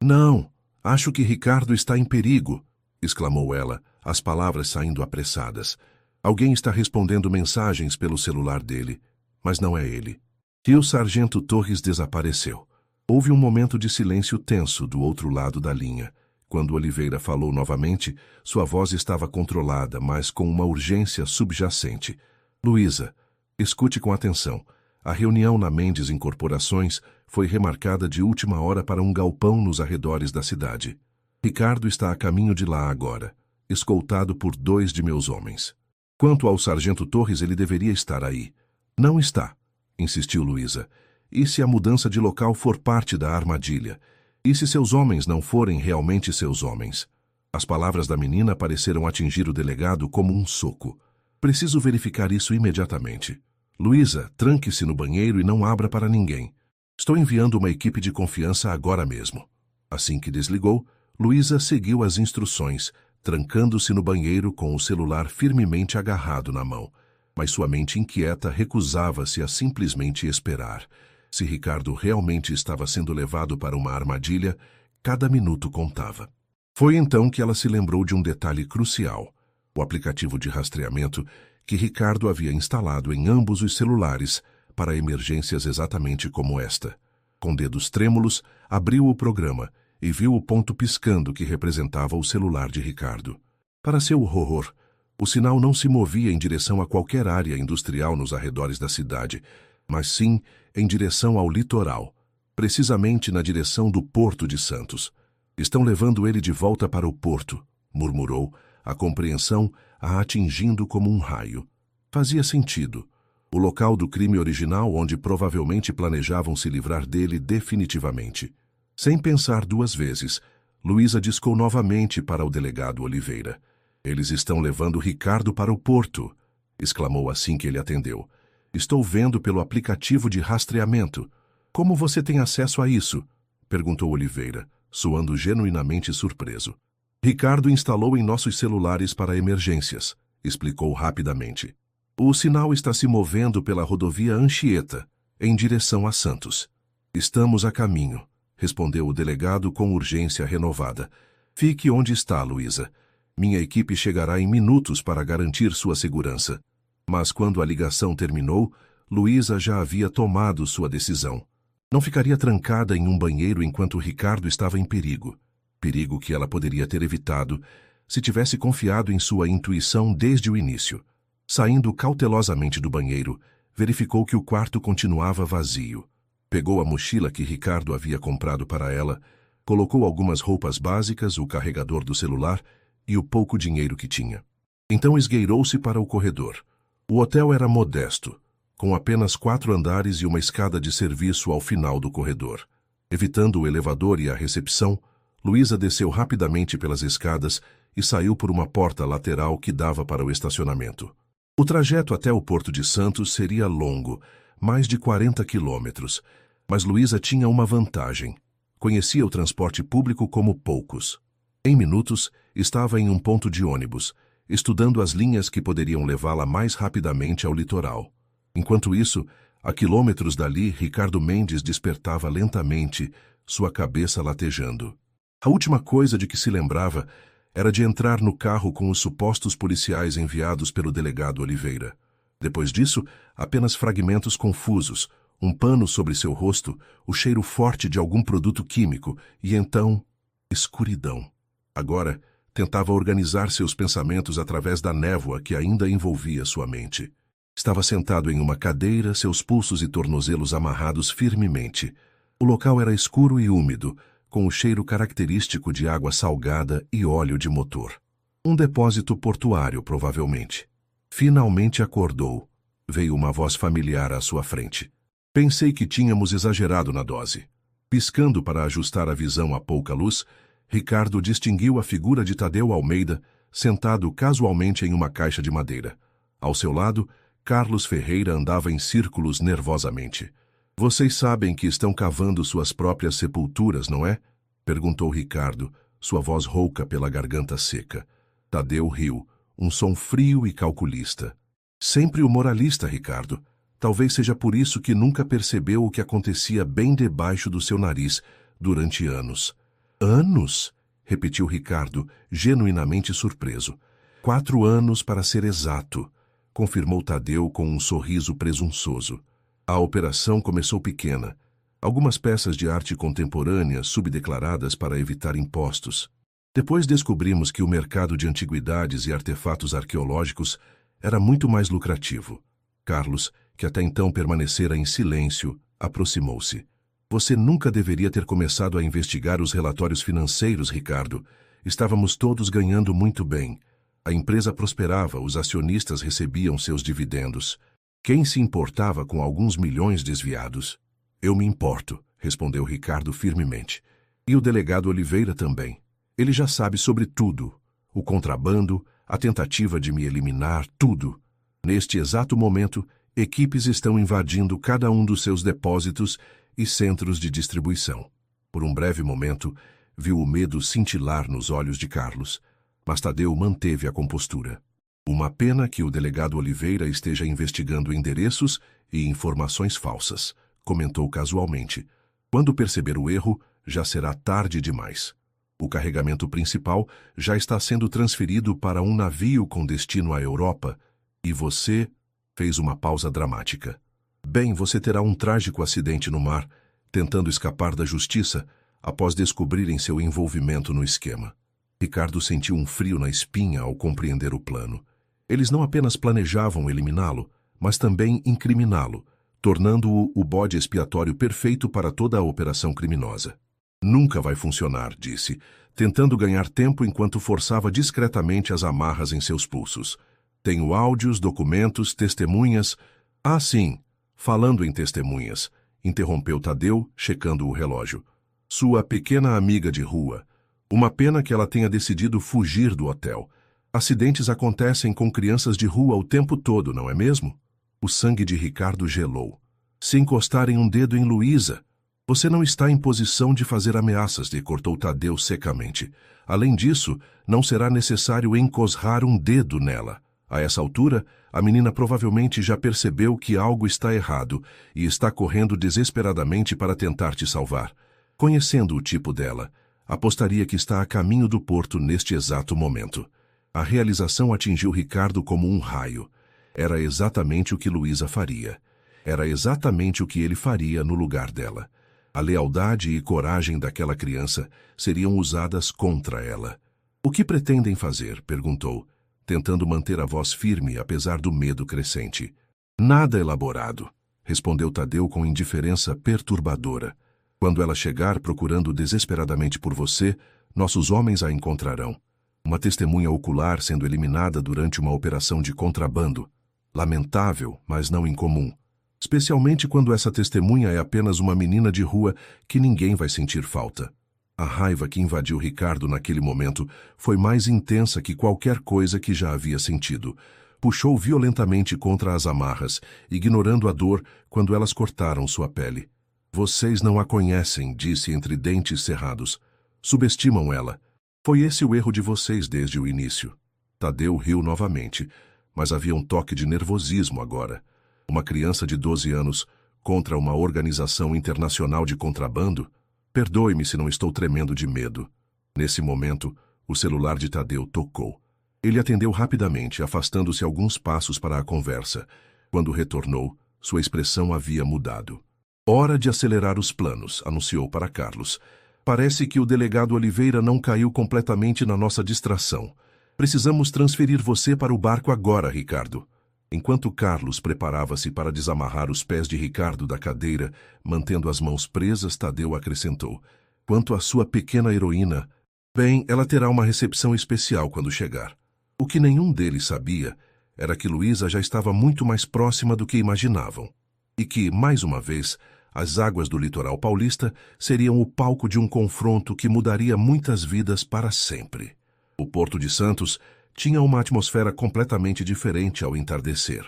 Speaker 1: Não, acho que Ricardo está em perigo, exclamou ela, as palavras saindo apressadas. Alguém está respondendo mensagens pelo celular dele, mas não é ele. E o sargento Torres desapareceu. Houve um momento de silêncio tenso do outro lado da linha. Quando Oliveira falou novamente, sua voz estava controlada, mas com uma urgência subjacente. Luísa, escute com atenção. A reunião na Mendes Incorporações foi remarcada de última hora para um galpão nos arredores da cidade. Ricardo está a caminho de lá agora, escoltado por 2 de meus homens. Quanto ao sargento Torres, ele deveria estar aí. Não está, insistiu Luísa. E se a mudança de local for parte da armadilha? E se seus homens não forem realmente seus homens? As palavras da menina pareceram atingir o delegado como um soco. Preciso verificar isso imediatamente. Luísa, tranque-se no banheiro e não abra para ninguém. Estou enviando uma equipe de confiança agora mesmo. Assim que desligou, Luísa seguiu as instruções, trancando-se no banheiro com o celular firmemente agarrado na mão. Mas sua mente inquieta recusava-se a simplesmente esperar. Se Ricardo realmente estava sendo levado para uma armadilha, cada minuto contava. Foi então que ela se lembrou de um detalhe crucial: o aplicativo de rastreamento que Ricardo havia instalado em ambos os celulares para emergências exatamente como esta. Com dedos trêmulos, abriu o programa e viu o ponto piscando que representava o celular de Ricardo. Para seu horror, o sinal não se movia em direção a qualquer área industrial nos arredores da cidade, mas sim em direção ao litoral, precisamente na direção do Porto de Santos. Estão levando ele de volta para o porto, murmurou, a compreensão a atingindo como um raio. Fazia sentido. O local do crime original onde provavelmente planejavam se livrar dele definitivamente. Sem pensar 2 vezes, Luísa discou novamente para o delegado Oliveira. Eles estão levando Ricardo para o porto, exclamou assim que ele atendeu. Estou vendo pelo aplicativo de rastreamento. Como você tem acesso a isso? Perguntou Oliveira, soando genuinamente surpreso. Ricardo instalou em nossos celulares para emergências, explicou rapidamente. O sinal está se movendo pela rodovia Anchieta, em direção a Santos. Estamos a caminho, respondeu o delegado com urgência renovada. Fique onde está, Luísa. Minha equipe chegará em minutos para garantir sua segurança. Mas quando a ligação terminou, Luísa já havia tomado sua decisão. Não ficaria trancada em um banheiro enquanto Ricardo estava em perigo. Perigo que ela poderia ter evitado se tivesse confiado em sua intuição desde o início. Saindo cautelosamente do banheiro, verificou que o quarto continuava vazio. Pegou a mochila que Ricardo havia comprado para ela, colocou algumas roupas básicas, o carregador do celular e o pouco dinheiro que tinha. Então esgueirou-se para o corredor. O hotel era modesto, com apenas 4 andares e uma escada de serviço ao final do corredor. Evitando o elevador e a recepção, Luísa desceu rapidamente pelas escadas e saiu por uma porta lateral que dava para o estacionamento. O trajeto até o Porto de Santos seria longo, mais de 40 quilômetros, mas Luísa tinha uma vantagem. Conhecia o transporte público como poucos. Em minutos, estava em um ponto de ônibus, estudando as linhas que poderiam levá-la mais rapidamente ao litoral. Enquanto isso, a quilômetros dali, Ricardo Mendes despertava lentamente, sua cabeça latejando. A última coisa de que se lembrava era de entrar no carro com os supostos policiais enviados pelo delegado Oliveira. Depois disso, apenas fragmentos confusos, um pano sobre seu rosto, o cheiro forte de algum produto químico e então, escuridão. Agora, tentava organizar seus pensamentos através da névoa que ainda envolvia sua mente. Estava sentado em uma cadeira, seus pulsos e tornozelos amarrados firmemente. O local era escuro e úmido, com o cheiro característico de água salgada e óleo de motor. Um depósito portuário, provavelmente. Finalmente acordou. Veio uma voz familiar à sua frente. Pensei que tínhamos exagerado na dose. Piscando para ajustar a visão à pouca luz, Ricardo distinguiu a figura de Tadeu Almeida, sentado casualmente em uma caixa de madeira. Ao seu lado, Carlos Ferreira andava em círculos nervosamente. Vocês sabem que estão cavando suas próprias sepulturas, não é? Perguntou Ricardo, sua voz rouca pela garganta seca. Tadeu riu, um som frio e calculista. Sempre o moralista, Ricardo. Talvez seja por isso que nunca percebeu o que acontecia bem debaixo do seu nariz durante anos. Anos? Repetiu Ricardo, genuinamente surpreso. 4 anos para ser exato, confirmou Tadeu com um sorriso presunçoso. A operação começou pequena. Algumas peças de arte contemporânea subdeclaradas para evitar impostos. Depois descobrimos que o mercado de antiguidades e artefatos arqueológicos era muito mais lucrativo. Carlos, que até então permanecera em silêncio, aproximou-se. Você nunca deveria ter começado a investigar os relatórios financeiros, Ricardo. Estávamos todos ganhando muito bem. A empresa prosperava, os acionistas recebiam seus dividendos. Quem se importava com alguns milhões desviados? Eu me importo, respondeu Ricardo firmemente. E o delegado Oliveira também. Ele já sabe sobre tudo. O contrabando, a tentativa de me eliminar, tudo. Neste exato momento, equipes estão invadindo cada um dos seus depósitos e centros de distribuição. Por um breve momento, viu o medo cintilar nos olhos de Carlos, mas Tadeu manteve a compostura. Uma pena que o delegado Oliveira esteja investigando endereços e informações falsas, comentou casualmente. Quando perceber o erro, já será tarde demais. O carregamento principal já está sendo transferido para um navio com destino à Europa e você fez uma pausa dramática. Bem, você terá um trágico acidente no mar, tentando escapar da justiça após descobrirem seu envolvimento no esquema. Ricardo sentiu um frio na espinha ao compreender o plano. Eles não apenas planejavam eliminá-lo, mas também incriminá-lo, tornando-o o bode expiatório perfeito para toda a operação criminosa. Nunca vai funcionar, disse, tentando ganhar tempo enquanto forçava discretamente as amarras em seus pulsos. Tenho áudios, documentos, testemunhas... Ah, sim, falando em testemunhas, interrompeu Tadeu, checando o relógio. Sua pequena amiga de rua. Uma pena que ela tenha decidido fugir do hotel. Acidentes acontecem com crianças de rua o tempo todo, não é mesmo? O sangue de Ricardo gelou. Se encostarem um dedo em Luísa... Você não está em posição de fazer ameaças, lhe cortou Tadeu secamente. Além disso, não será necessário encosrar um dedo nela. A essa altura, a menina provavelmente já percebeu que algo está errado e está correndo desesperadamente para tentar te salvar. Conhecendo o tipo dela, apostaria que está a caminho do porto neste exato momento. A realização atingiu Ricardo como um raio. Era exatamente o que Luísa faria. Era exatamente o que ele faria no lugar dela. A lealdade e coragem daquela criança seriam usadas contra ela. O que pretendem fazer? Perguntou, tentando manter a voz firme apesar do medo crescente. Nada elaborado, respondeu Tadeu com indiferença perturbadora. Quando ela chegar procurando desesperadamente por você, nossos homens a encontrarão. Uma testemunha ocular sendo eliminada durante uma operação de contrabando. Lamentável, mas não incomum. Especialmente quando essa testemunha é apenas uma menina de rua que ninguém vai sentir falta. A raiva que invadiu Ricardo naquele momento foi mais intensa que qualquer coisa que já havia sentido. Puxou violentamente contra as amarras, ignorando a dor quando elas cortaram sua pele. Vocês não a conhecem, disse entre dentes cerrados. Subestimam ela. Foi esse o erro de vocês desde o início. Tadeu riu novamente, mas havia um toque de nervosismo agora. Uma criança de 12 anos contra uma organização internacional de contrabando? Perdoe-me se não estou tremendo de medo. Nesse momento, o celular de Tadeu tocou. Ele atendeu rapidamente, afastando-se alguns passos para a conversa. Quando retornou, sua expressão havia mudado. Hora de acelerar os planos, anunciou para Carlos. Parece que o delegado Oliveira não caiu completamente na nossa distração. Precisamos transferir você para o barco agora, Ricardo. Enquanto Carlos preparava-se para desamarrar os pés de Ricardo da cadeira, mantendo as mãos presas, Tadeu acrescentou. Quanto à sua pequena heroína, bem, ela terá uma recepção especial quando chegar. O que nenhum deles sabia era que Luísa já estava muito mais próxima do que imaginavam. E que, mais uma vez, as águas do litoral paulista seriam o palco de um confronto que mudaria muitas vidas para sempre. O Porto de Santos tinha uma atmosfera completamente diferente ao entardecer.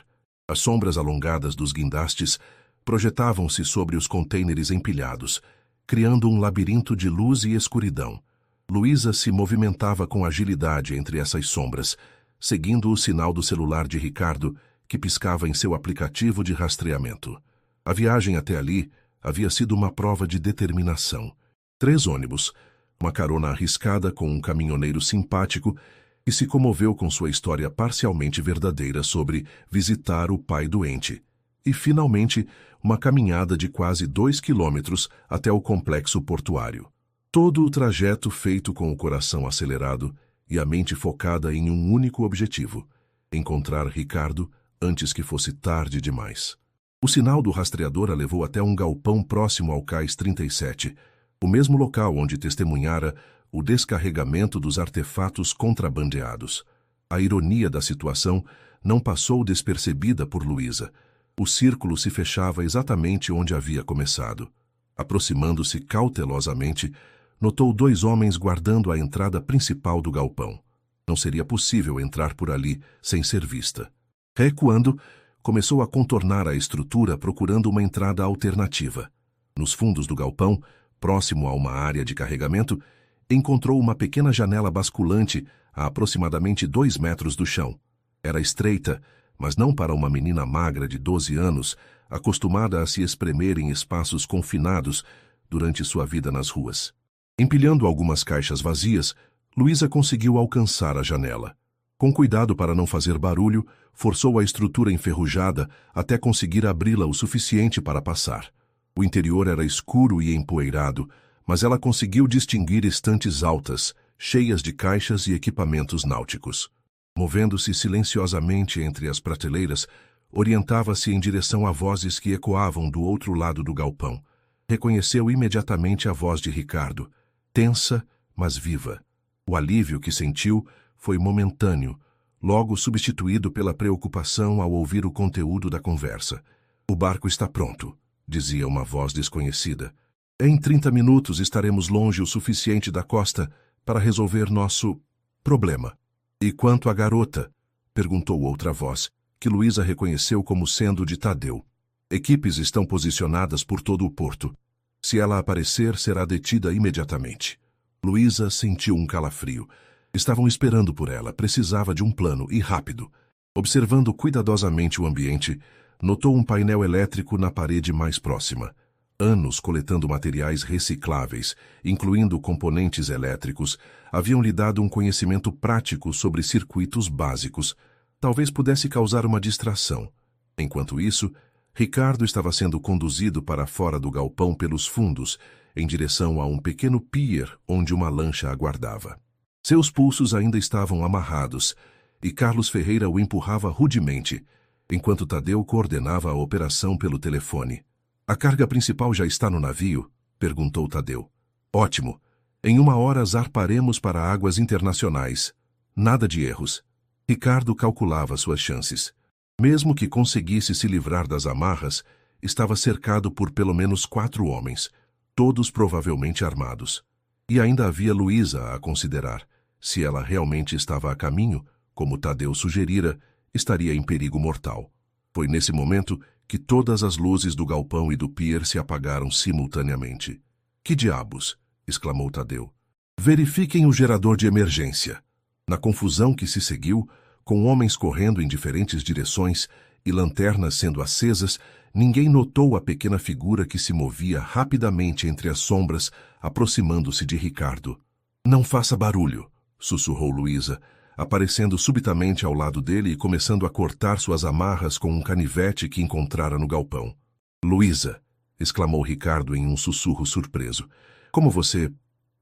Speaker 1: As sombras alongadas dos guindastes projetavam-se sobre os contêineres empilhados, criando um labirinto de luz e escuridão. Luísa se movimentava com agilidade entre essas sombras, seguindo o sinal do celular de Ricardo, que piscava em seu aplicativo de rastreamento. A viagem até ali havia sido uma prova de determinação. 3 ônibus, uma carona arriscada com um caminhoneiro simpático que se comoveu com sua história parcialmente verdadeira sobre visitar o pai doente. E, finalmente, uma caminhada de quase 2 quilômetros até o complexo portuário. Todo o trajeto feito com o coração acelerado e a mente focada em um único objetivo: encontrar Ricardo antes que fosse tarde demais. O sinal do rastreador a levou até um galpão próximo ao Cais 37, o mesmo local onde testemunhara o descarregamento dos artefatos contrabandeados. A ironia da situação não passou despercebida por Luísa. O círculo se fechava exatamente onde havia começado. Aproximando-se cautelosamente, notou 2 homens guardando a entrada principal do galpão. Não seria possível entrar por ali sem ser vista. Recuando, começou a contornar a estrutura procurando uma entrada alternativa. Nos fundos do galpão, próximo a uma área de carregamento, encontrou uma pequena janela basculante a aproximadamente 2 metros do chão. Era estreita, mas não para uma menina magra de 12 anos, acostumada a se espremer em espaços confinados durante sua vida nas ruas. Empilhando algumas caixas vazias, Luísa conseguiu alcançar a janela. Com cuidado para não fazer barulho, forçou a estrutura enferrujada até conseguir abri-la o suficiente para passar. O interior era escuro e empoeirado, mas ela conseguiu distinguir estantes altas, cheias de caixas e equipamentos náuticos. Movendo-se silenciosamente entre as prateleiras, orientava-se em direção a vozes que ecoavam do outro lado do galpão. Reconheceu imediatamente a voz de Ricardo, tensa, mas viva. O alívio que sentiu foi momentâneo, logo substituído pela preocupação ao ouvir o conteúdo da conversa. O barco está pronto, dizia uma voz desconhecida. Em 30 minutos estaremos longe o suficiente da costa para resolver nosso problema. E quanto à garota? Perguntou outra voz, que Luísa reconheceu como sendo de Tadeu. Equipes estão posicionadas por todo o porto. Se ela aparecer, será detida imediatamente. Luísa sentiu um calafrio. Estavam esperando por ela, precisava de um plano, e rápido. Observando cuidadosamente o ambiente, notou um painel elétrico na parede mais próxima. anos coletando materiais recicláveis, incluindo componentes elétricos, haviam lhe dado um conhecimento prático sobre circuitos básicos. Talvez pudesse causar uma distração. Enquanto isso, Ricardo estava sendo conduzido para fora do galpão pelos fundos, em direção a um pequeno pier onde uma lancha aguardava. Seus pulsos ainda estavam amarrados, e Carlos Ferreira o empurrava rudemente, enquanto Tadeu coordenava a operação pelo telefone. "A carga principal já está no navio?" perguntou Tadeu. "Ótimo. Em 1 hora zarparemos para águas internacionais. Nada de erros." Ricardo calculava suas chances. Mesmo que conseguisse se livrar das amarras, estava cercado por pelo menos 4 homens, todos provavelmente armados. E ainda havia Luísa a considerar. Se ela realmente estava a caminho, como Tadeu sugerira, estaria em perigo mortal. Foi nesse momento que todas as luzes do galpão e do pier se apagaram simultaneamente. "Que diabos!" exclamou Tadeu. "Verifiquem o gerador de emergência." Na confusão que se seguiu, com homens correndo em diferentes direções e lanternas sendo acesas, ninguém notou a pequena figura que se movia rapidamente entre as sombras, aproximando-se de Ricardo. "Não faça barulho", sussurrou Luísa, aparecendo subitamente ao lado dele e começando a cortar suas amarras com um canivete que encontrara no galpão. "Luísa", exclamou Ricardo em um sussurro surpreso. "Como você..."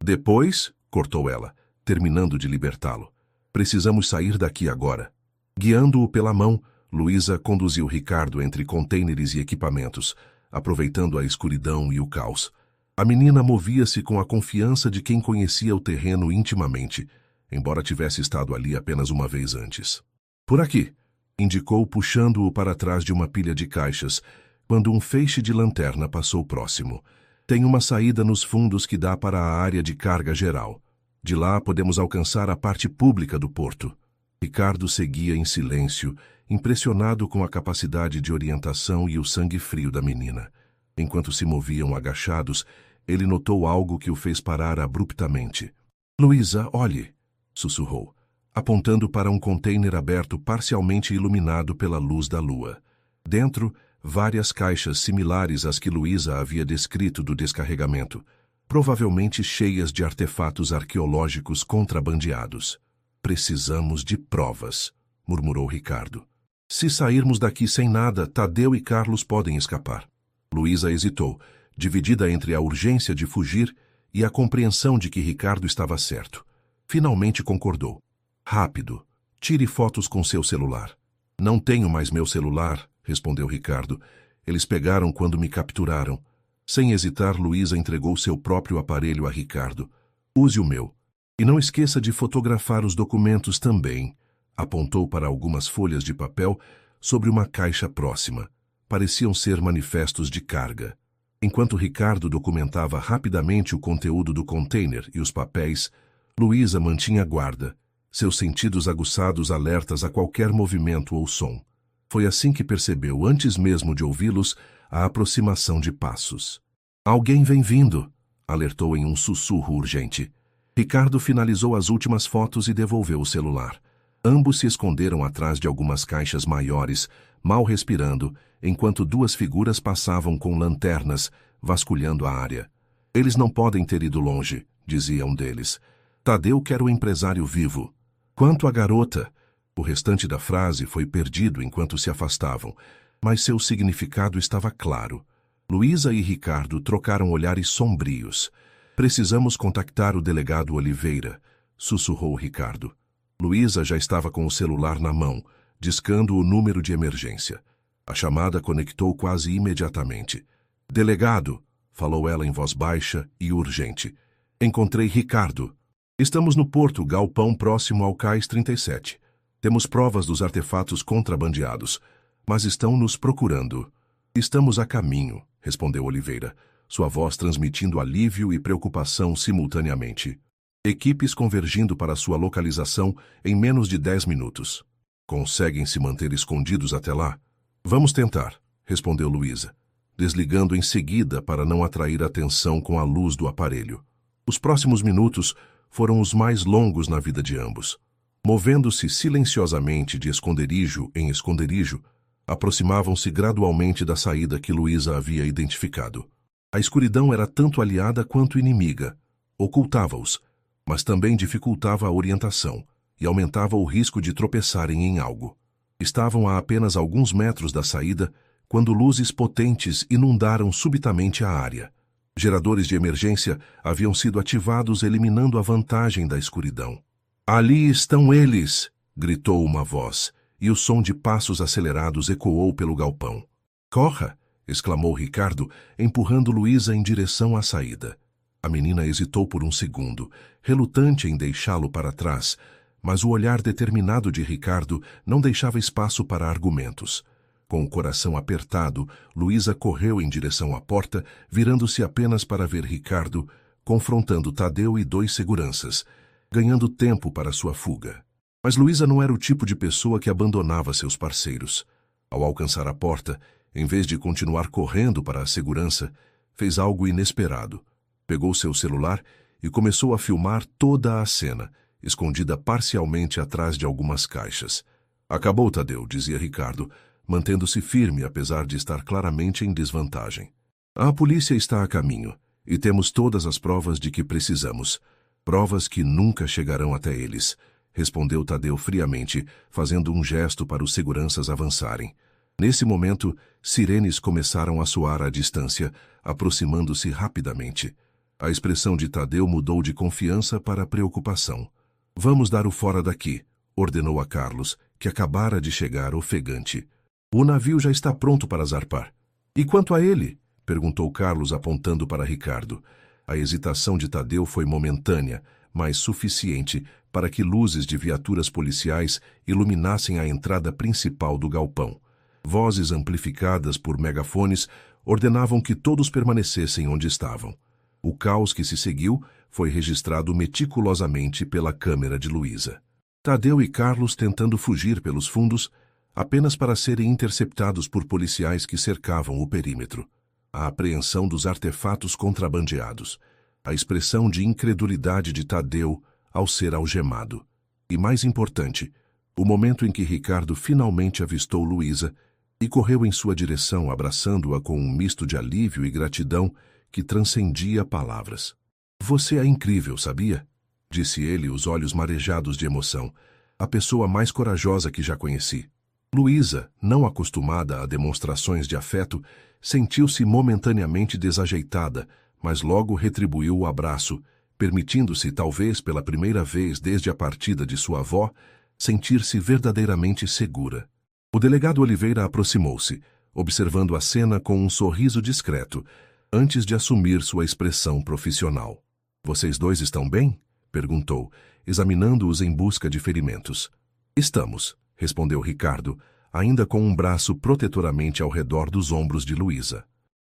Speaker 1: "Depois", cortou ela, terminando de libertá-lo. "Precisamos sair daqui agora." Guiando-o pela mão, Luísa conduziu Ricardo entre contêineres e equipamentos, aproveitando a escuridão e o caos. A menina movia-se com a confiança de quem conhecia o terreno intimamente, embora tivesse estado ali apenas uma vez antes. "Por aqui", indicou puxando-o para trás de uma pilha de caixas, quando um feixe de lanterna passou próximo. "Tem uma saída nos fundos que dá para a área de carga geral. De lá podemos alcançar a parte pública do porto." Ricardo seguia em silêncio, impressionado com a capacidade de orientação e o sangue frio da menina. Enquanto se moviam agachados, ele notou algo que o fez parar abruptamente. "Luísa, olhe", sussurrou, apontando para um container aberto parcialmente iluminado pela luz da lua. Dentro, várias caixas similares às que Luísa havia descrito do descarregamento, provavelmente cheias de artefatos arqueológicos contrabandeados. "Precisamos de provas", murmurou Ricardo. "Se sairmos daqui sem nada, Tadeu e Carlos podem escapar." Luísa hesitou, dividida entre a urgência de fugir e a compreensão de que Ricardo estava certo. Finalmente concordou. "Rápido, tire fotos com seu celular." "Não tenho mais meu celular", respondeu Ricardo. "Eles pegaram quando me capturaram." Sem hesitar, Luísa entregou seu próprio aparelho a Ricardo. "Use o meu. E não esqueça de fotografar os documentos também." Apontou para algumas folhas de papel sobre uma caixa próxima. Pareciam ser manifestos de carga. Enquanto Ricardo documentava rapidamente o conteúdo do container e os papéis, Luísa mantinha guarda, seus sentidos aguçados alertas a qualquer movimento ou som. Foi assim que percebeu, antes mesmo de ouvi-los, a aproximação de passos. "Alguém vem vindo", alertou em um sussurro urgente. Ricardo finalizou as últimas fotos e devolveu o celular. Ambos se esconderam atrás de algumas caixas maiores, mal respirando, enquanto 2 figuras passavam com lanternas, vasculhando a área. "Eles não podem ter ido longe", dizia um deles. "Tadeu quer o empresário vivo." "Quanto à garota..." O restante da frase foi perdido enquanto se afastavam, mas seu significado estava claro. Luísa e Ricardo trocaram olhares sombrios. "Precisamos contactar o delegado Oliveira", sussurrou Ricardo. Luísa já estava com o celular na mão, discando o número de emergência. A chamada conectou quase imediatamente. "Delegado", falou ela em voz baixa e urgente. "Encontrei Ricardo. Estamos no porto, galpão próximo ao cais 37. Temos provas dos artefatos contrabandeados, mas estão nos procurando." "Estamos a caminho", respondeu Oliveira, sua voz transmitindo alívio e preocupação simultaneamente. "Equipes convergindo para sua localização em menos de 10 minutos. Conseguem se manter escondidos até lá?" "Vamos tentar", respondeu Luísa, desligando em seguida para não atrair atenção com a luz do aparelho. Os próximos minutos foram os mais longos na vida de ambos. Movendo-se silenciosamente de esconderijo em esconderijo, aproximavam-se gradualmente da saída que Luísa havia identificado. A escuridão era tanto aliada quanto inimiga. Ocultava-os, mas também dificultava a orientação e aumentava o risco de tropeçarem em algo. Estavam a apenas alguns metros da saída quando luzes potentes inundaram subitamente a área. Geradores de emergência haviam sido ativados, eliminando a vantagem da escuridão. "Ali estão eles!" gritou uma voz, e o som de passos acelerados ecoou pelo galpão. "Corra!" exclamou Ricardo, empurrando Luísa em direção à saída. A menina hesitou por um segundo, relutante em deixá-lo para trás, mas o olhar determinado de Ricardo não deixava espaço para argumentos. Com o coração apertado, Luísa correu em direção à porta, virando-se apenas para ver Ricardo, confrontando Tadeu e 2 seguranças, ganhando tempo para sua fuga. Mas Luísa não era o tipo de pessoa que abandonava seus parceiros. Ao alcançar a porta, em vez de continuar correndo para a segurança, fez algo inesperado. Pegou seu celular e começou a filmar toda a cena, escondida parcialmente atrás de algumas caixas. "Acabou, Tadeu", dizia Ricardo, mantendo-se firme apesar de estar claramente em desvantagem. "A polícia está a caminho, e temos todas as provas de que precisamos. Provas que nunca chegarão até eles", respondeu Tadeu friamente, fazendo um gesto para os seguranças avançarem. Nesse momento, sirenes começaram a soar à distância, aproximando-se rapidamente. A expressão de Tadeu mudou de confiança para preocupação. "Vamos dar o fora daqui", ordenou a Carlos, que acabara de chegar ofegante. "O navio já está pronto para zarpar." "E quanto a ele?" perguntou Carlos apontando para Ricardo. A hesitação de Tadeu foi momentânea, mas suficiente para que luzes de viaturas policiais iluminassem a entrada principal do galpão. Vozes amplificadas por megafones ordenavam que todos permanecessem onde estavam. O caos que se seguiu foi registrado meticulosamente pela câmera de Luísa. Tadeu e Carlos tentando fugir pelos fundos, apenas para serem interceptados por policiais que cercavam o perímetro. A apreensão dos artefatos contrabandeados. A expressão de incredulidade de Tadeu ao ser algemado. E mais importante, o momento em que Ricardo finalmente avistou Luísa e correu em sua direção abraçando-a com um misto de alívio e gratidão que transcendia palavras. "Você é incrível, sabia?", disse ele, os olhos marejados de emoção. "A pessoa mais corajosa que já conheci." Luísa, não acostumada a demonstrações de afeto, sentiu-se momentaneamente desajeitada, mas logo retribuiu o abraço, permitindo-se, talvez pela primeira vez desde a partida de sua avó, sentir-se verdadeiramente segura. O delegado Oliveira aproximou-se, observando a cena com um sorriso discreto, antes de assumir sua expressão profissional. "Vocês 2 estão bem?", perguntou, examinando-os em busca de ferimentos. "Estamos", respondeu Ricardo, ainda com um braço protetoramente ao redor dos ombros de Luísa.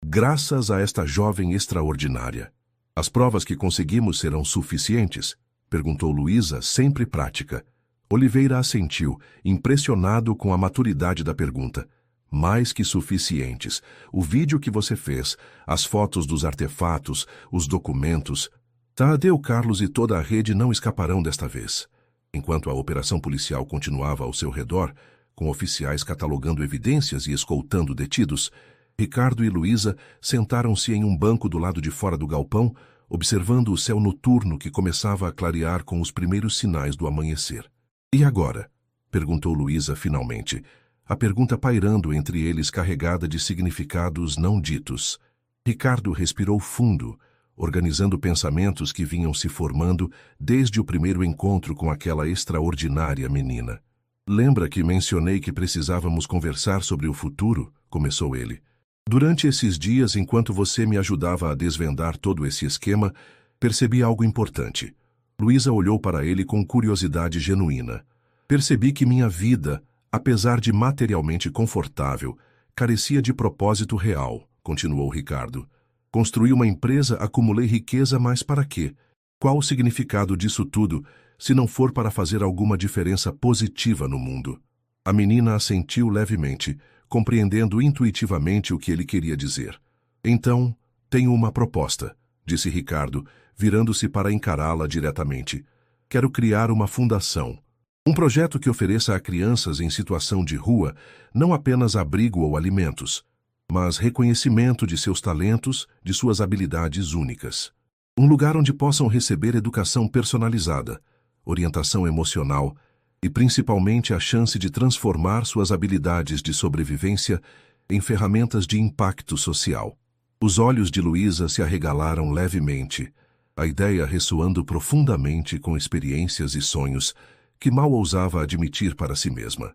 Speaker 1: "Graças a esta jovem extraordinária. As provas que conseguimos serão suficientes?", perguntou Luísa, sempre prática. Oliveira assentiu, impressionado com a maturidade da pergunta. "Mais que suficientes. O vídeo que você fez, as fotos dos artefatos, os documentos. Tadeu, Carlos e toda a rede não escaparão desta vez." Enquanto a operação policial continuava ao seu redor, com oficiais catalogando evidências e escoltando detidos, Ricardo e Luísa sentaram-se em um banco do lado de fora do galpão, observando o céu noturno que começava a clarear com os primeiros sinais do amanhecer. "E agora?", perguntou Luísa finalmente, a pergunta pairando entre eles carregada de significados não ditos. Ricardo respirou fundo, organizando pensamentos que vinham se formando desde o primeiro encontro com aquela extraordinária menina. "Lembra que mencionei que precisávamos conversar sobre o futuro?", começou ele. "Durante esses dias, enquanto você me ajudava a desvendar todo esse esquema, percebi algo importante." Luísa olhou para ele com curiosidade genuína. "Percebi que minha vida, apesar de materialmente confortável, carecia de propósito real", continuou Ricardo. "Construí uma empresa, acumulei riqueza, mas para quê? Qual o significado disso tudo, se não for para fazer alguma diferença positiva no mundo?" A menina assentiu levemente, compreendendo intuitivamente o que ele queria dizer. "Então, tenho uma proposta", disse Ricardo, virando-se para encará-la diretamente. "Quero criar uma fundação. Um projeto que ofereça a crianças em situação de rua não apenas abrigo ou alimentos, mas reconhecimento de seus talentos, de suas habilidades únicas. Um lugar onde possam receber educação personalizada, orientação emocional e principalmente a chance de transformar suas habilidades de sobrevivência em ferramentas de impacto social. Os olhos de Luísa se arregalaram levemente, a ideia ressoando profundamente com experiências e sonhos que mal ousava admitir para si mesma.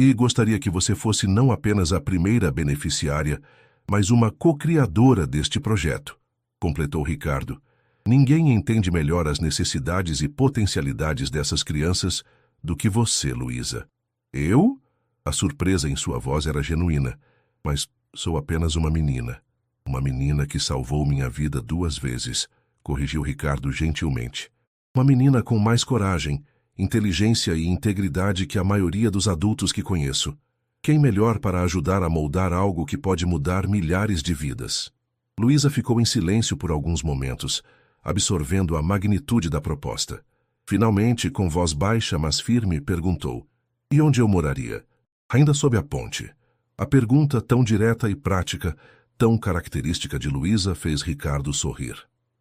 Speaker 1: E gostaria que você fosse não apenas a primeira beneficiária, mas uma co-criadora deste projeto, completou Ricardo. Ninguém entende melhor as necessidades e potencialidades dessas crianças do que você, Luísa. Eu? A surpresa em sua voz era genuína, mas sou apenas uma menina. Uma menina que salvou minha vida 2 vezes, corrigiu Ricardo gentilmente. Uma menina com mais coragem, inteligência e integridade que a maioria dos adultos que conheço. Quem melhor para ajudar a moldar algo que pode mudar milhares de vidas? Luísa ficou em silêncio por alguns momentos, absorvendo a magnitude da proposta. Finalmente, com voz baixa, mas firme, perguntou: "E onde eu moraria?" "Ainda sob a ponte." A pergunta, tão direta e prática, tão característica de Luísa, fez Ricardo sorrir.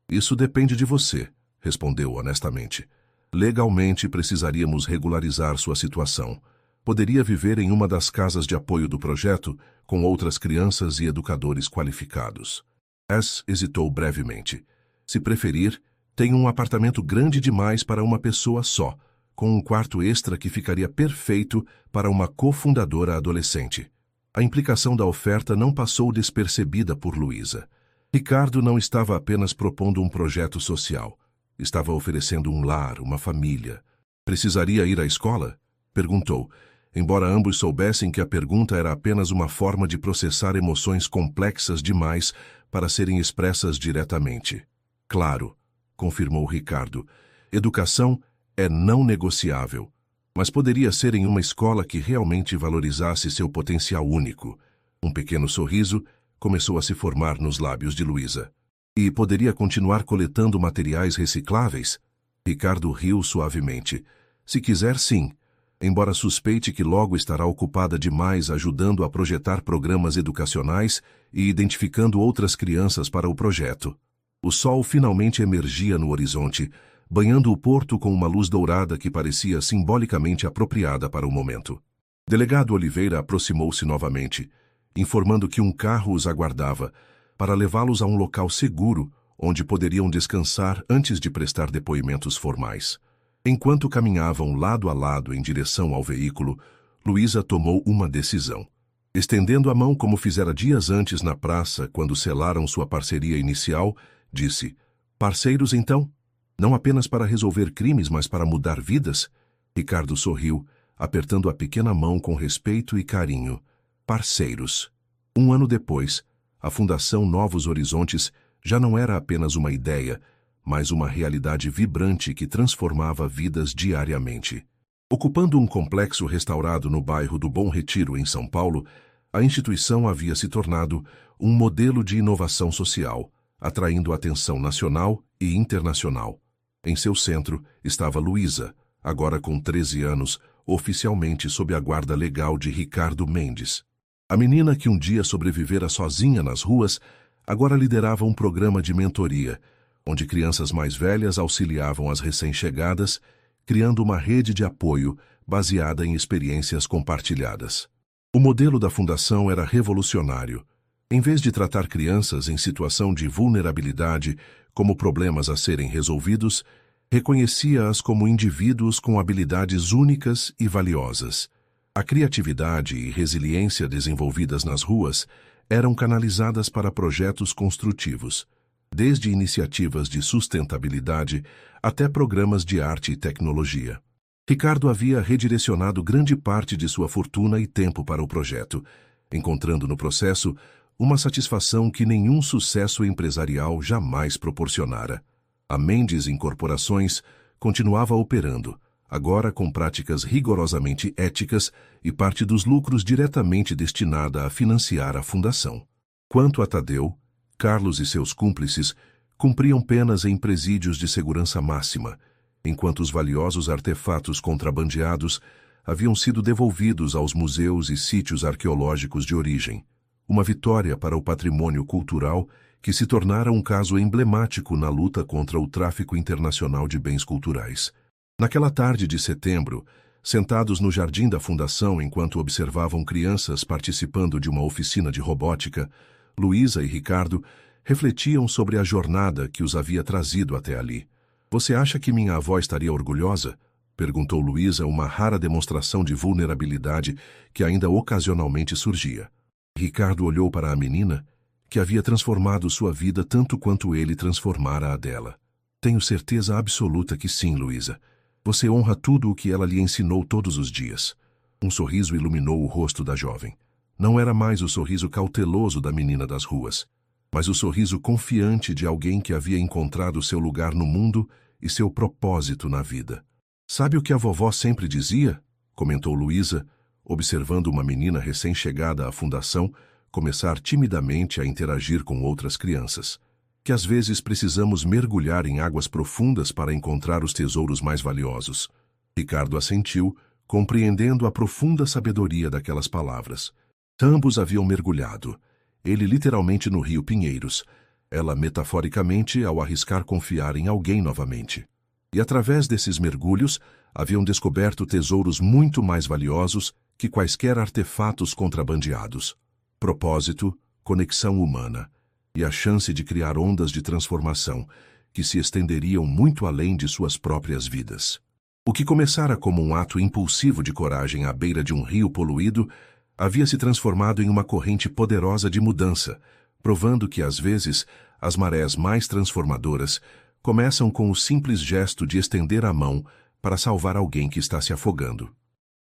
Speaker 1: "Isso depende de você", respondeu honestamente. "Legalmente, precisaríamos regularizar sua situação. Poderia viver em uma das casas de apoio do projeto, com outras crianças e educadores qualificados." S hesitou brevemente. "Se preferir, tenho um apartamento grande demais para uma pessoa só, com um quarto extra que ficaria perfeito para uma cofundadora adolescente." A implicação da oferta não passou despercebida por Luísa. Ricardo não estava apenas propondo um projeto social. Estava oferecendo um lar, uma família. "Precisaria ir à escola?" perguntou, embora ambos soubessem que a pergunta era apenas uma forma de processar emoções complexas demais para serem expressas diretamente. "Claro", confirmou Ricardo. "Educação é não negociável, mas poderia ser em uma escola que realmente valorizasse seu potencial único." Um pequeno sorriso começou a se formar nos lábios de Luísa. "E poderia continuar coletando materiais recicláveis?" Ricardo riu suavemente. "Se quiser, sim, embora suspeite que logo estará ocupada demais ajudando a projetar programas educacionais e identificando outras crianças para o projeto." O sol finalmente emergia no horizonte, banhando o porto com uma luz dourada que parecia simbolicamente apropriada para o momento. Delegado Oliveira aproximou-se novamente, informando que um carro os aguardava, para levá-los a um local seguro, onde poderiam descansar antes de prestar depoimentos formais. Enquanto caminhavam lado a lado em direção ao veículo, Luísa tomou uma decisão. Estendendo a mão como fizera dias antes na praça, quando selaram sua parceria inicial, disse: "Parceiros, então? Não apenas para resolver crimes, mas para mudar vidas?" Ricardo sorriu, apertando a pequena mão com respeito e carinho. Parceiros. 1 ano depois, a Fundação Novos Horizontes já não era apenas uma ideia, mas uma realidade vibrante que transformava vidas diariamente. Ocupando um complexo restaurado no bairro do Bom Retiro, em São Paulo, a instituição havia se tornado um modelo de inovação social, atraindo atenção nacional e internacional. Em seu centro estava Luísa, agora com 13 anos, oficialmente sob a guarda legal de Ricardo Mendes. A menina que um dia sobrevivera sozinha nas ruas, agora liderava um programa de mentoria, onde crianças mais velhas auxiliavam as recém-chegadas, criando uma rede de apoio baseada em experiências compartilhadas. O modelo da fundação era revolucionário. Em vez de tratar crianças em situação de vulnerabilidade como problemas a serem resolvidos, reconhecia-as como indivíduos com habilidades únicas e valiosas. A criatividade e resiliência desenvolvidas nas ruas eram canalizadas para projetos construtivos, desde iniciativas de sustentabilidade até programas de arte e tecnologia. Ricardo havia redirecionado grande parte de sua fortuna e tempo para o projeto, encontrando no processo uma satisfação que nenhum sucesso empresarial jamais proporcionara. A Mendes Incorporações continuava operando, agora com práticas rigorosamente éticas e parte dos lucros diretamente destinada a financiar a fundação. Quanto a Tadeu, Carlos e seus cúmplices cumpriam penas em presídios de segurança máxima, enquanto os valiosos artefatos contrabandeados haviam sido devolvidos aos museus e sítios arqueológicos de origem. uma vitória para o patrimônio cultural que se tornara um caso emblemático na luta contra o tráfico internacional de bens culturais. Naquela tarde de setembro, sentados no jardim da fundação enquanto observavam crianças participando de uma oficina de robótica, Luísa e Ricardo refletiam sobre a jornada que os havia trazido até ali. "Você acha que minha avó estaria orgulhosa?" perguntou Luísa, uma rara demonstração de vulnerabilidade que ainda ocasionalmente surgia. Ricardo olhou para a menina, que havia transformado sua vida tanto quanto ele transformara a dela. "Tenho certeza absoluta que sim, Luísa. Você honra tudo o que ela lhe ensinou todos os dias." Um sorriso iluminou o rosto da jovem. Não era mais o sorriso cauteloso da menina das ruas, mas o sorriso confiante de alguém que havia encontrado seu lugar no mundo e seu propósito na vida. "Sabe o que a vovó sempre dizia?" comentou Luísa, observando uma menina recém-chegada à fundação começar timidamente a interagir com outras crianças. "Que às vezes precisamos mergulhar em águas profundas para encontrar os tesouros mais valiosos." Ricardo assentiu, compreendendo a profunda sabedoria daquelas palavras. Ambos haviam mergulhado, ele literalmente no rio Pinheiros, ela metaforicamente ao arriscar confiar em alguém novamente. E através desses mergulhos, haviam descoberto tesouros muito mais valiosos que quaisquer artefatos contrabandeados. Propósito, conexão humana e a chance de criar ondas de transformação que se estenderiam muito além de suas próprias vidas. O que começara como um ato impulsivo de coragem à beira de um rio poluído havia se transformado em uma corrente poderosa de mudança, provando que, às vezes, as marés mais transformadoras começam com o simples gesto de estender a mão para salvar alguém que está se afogando.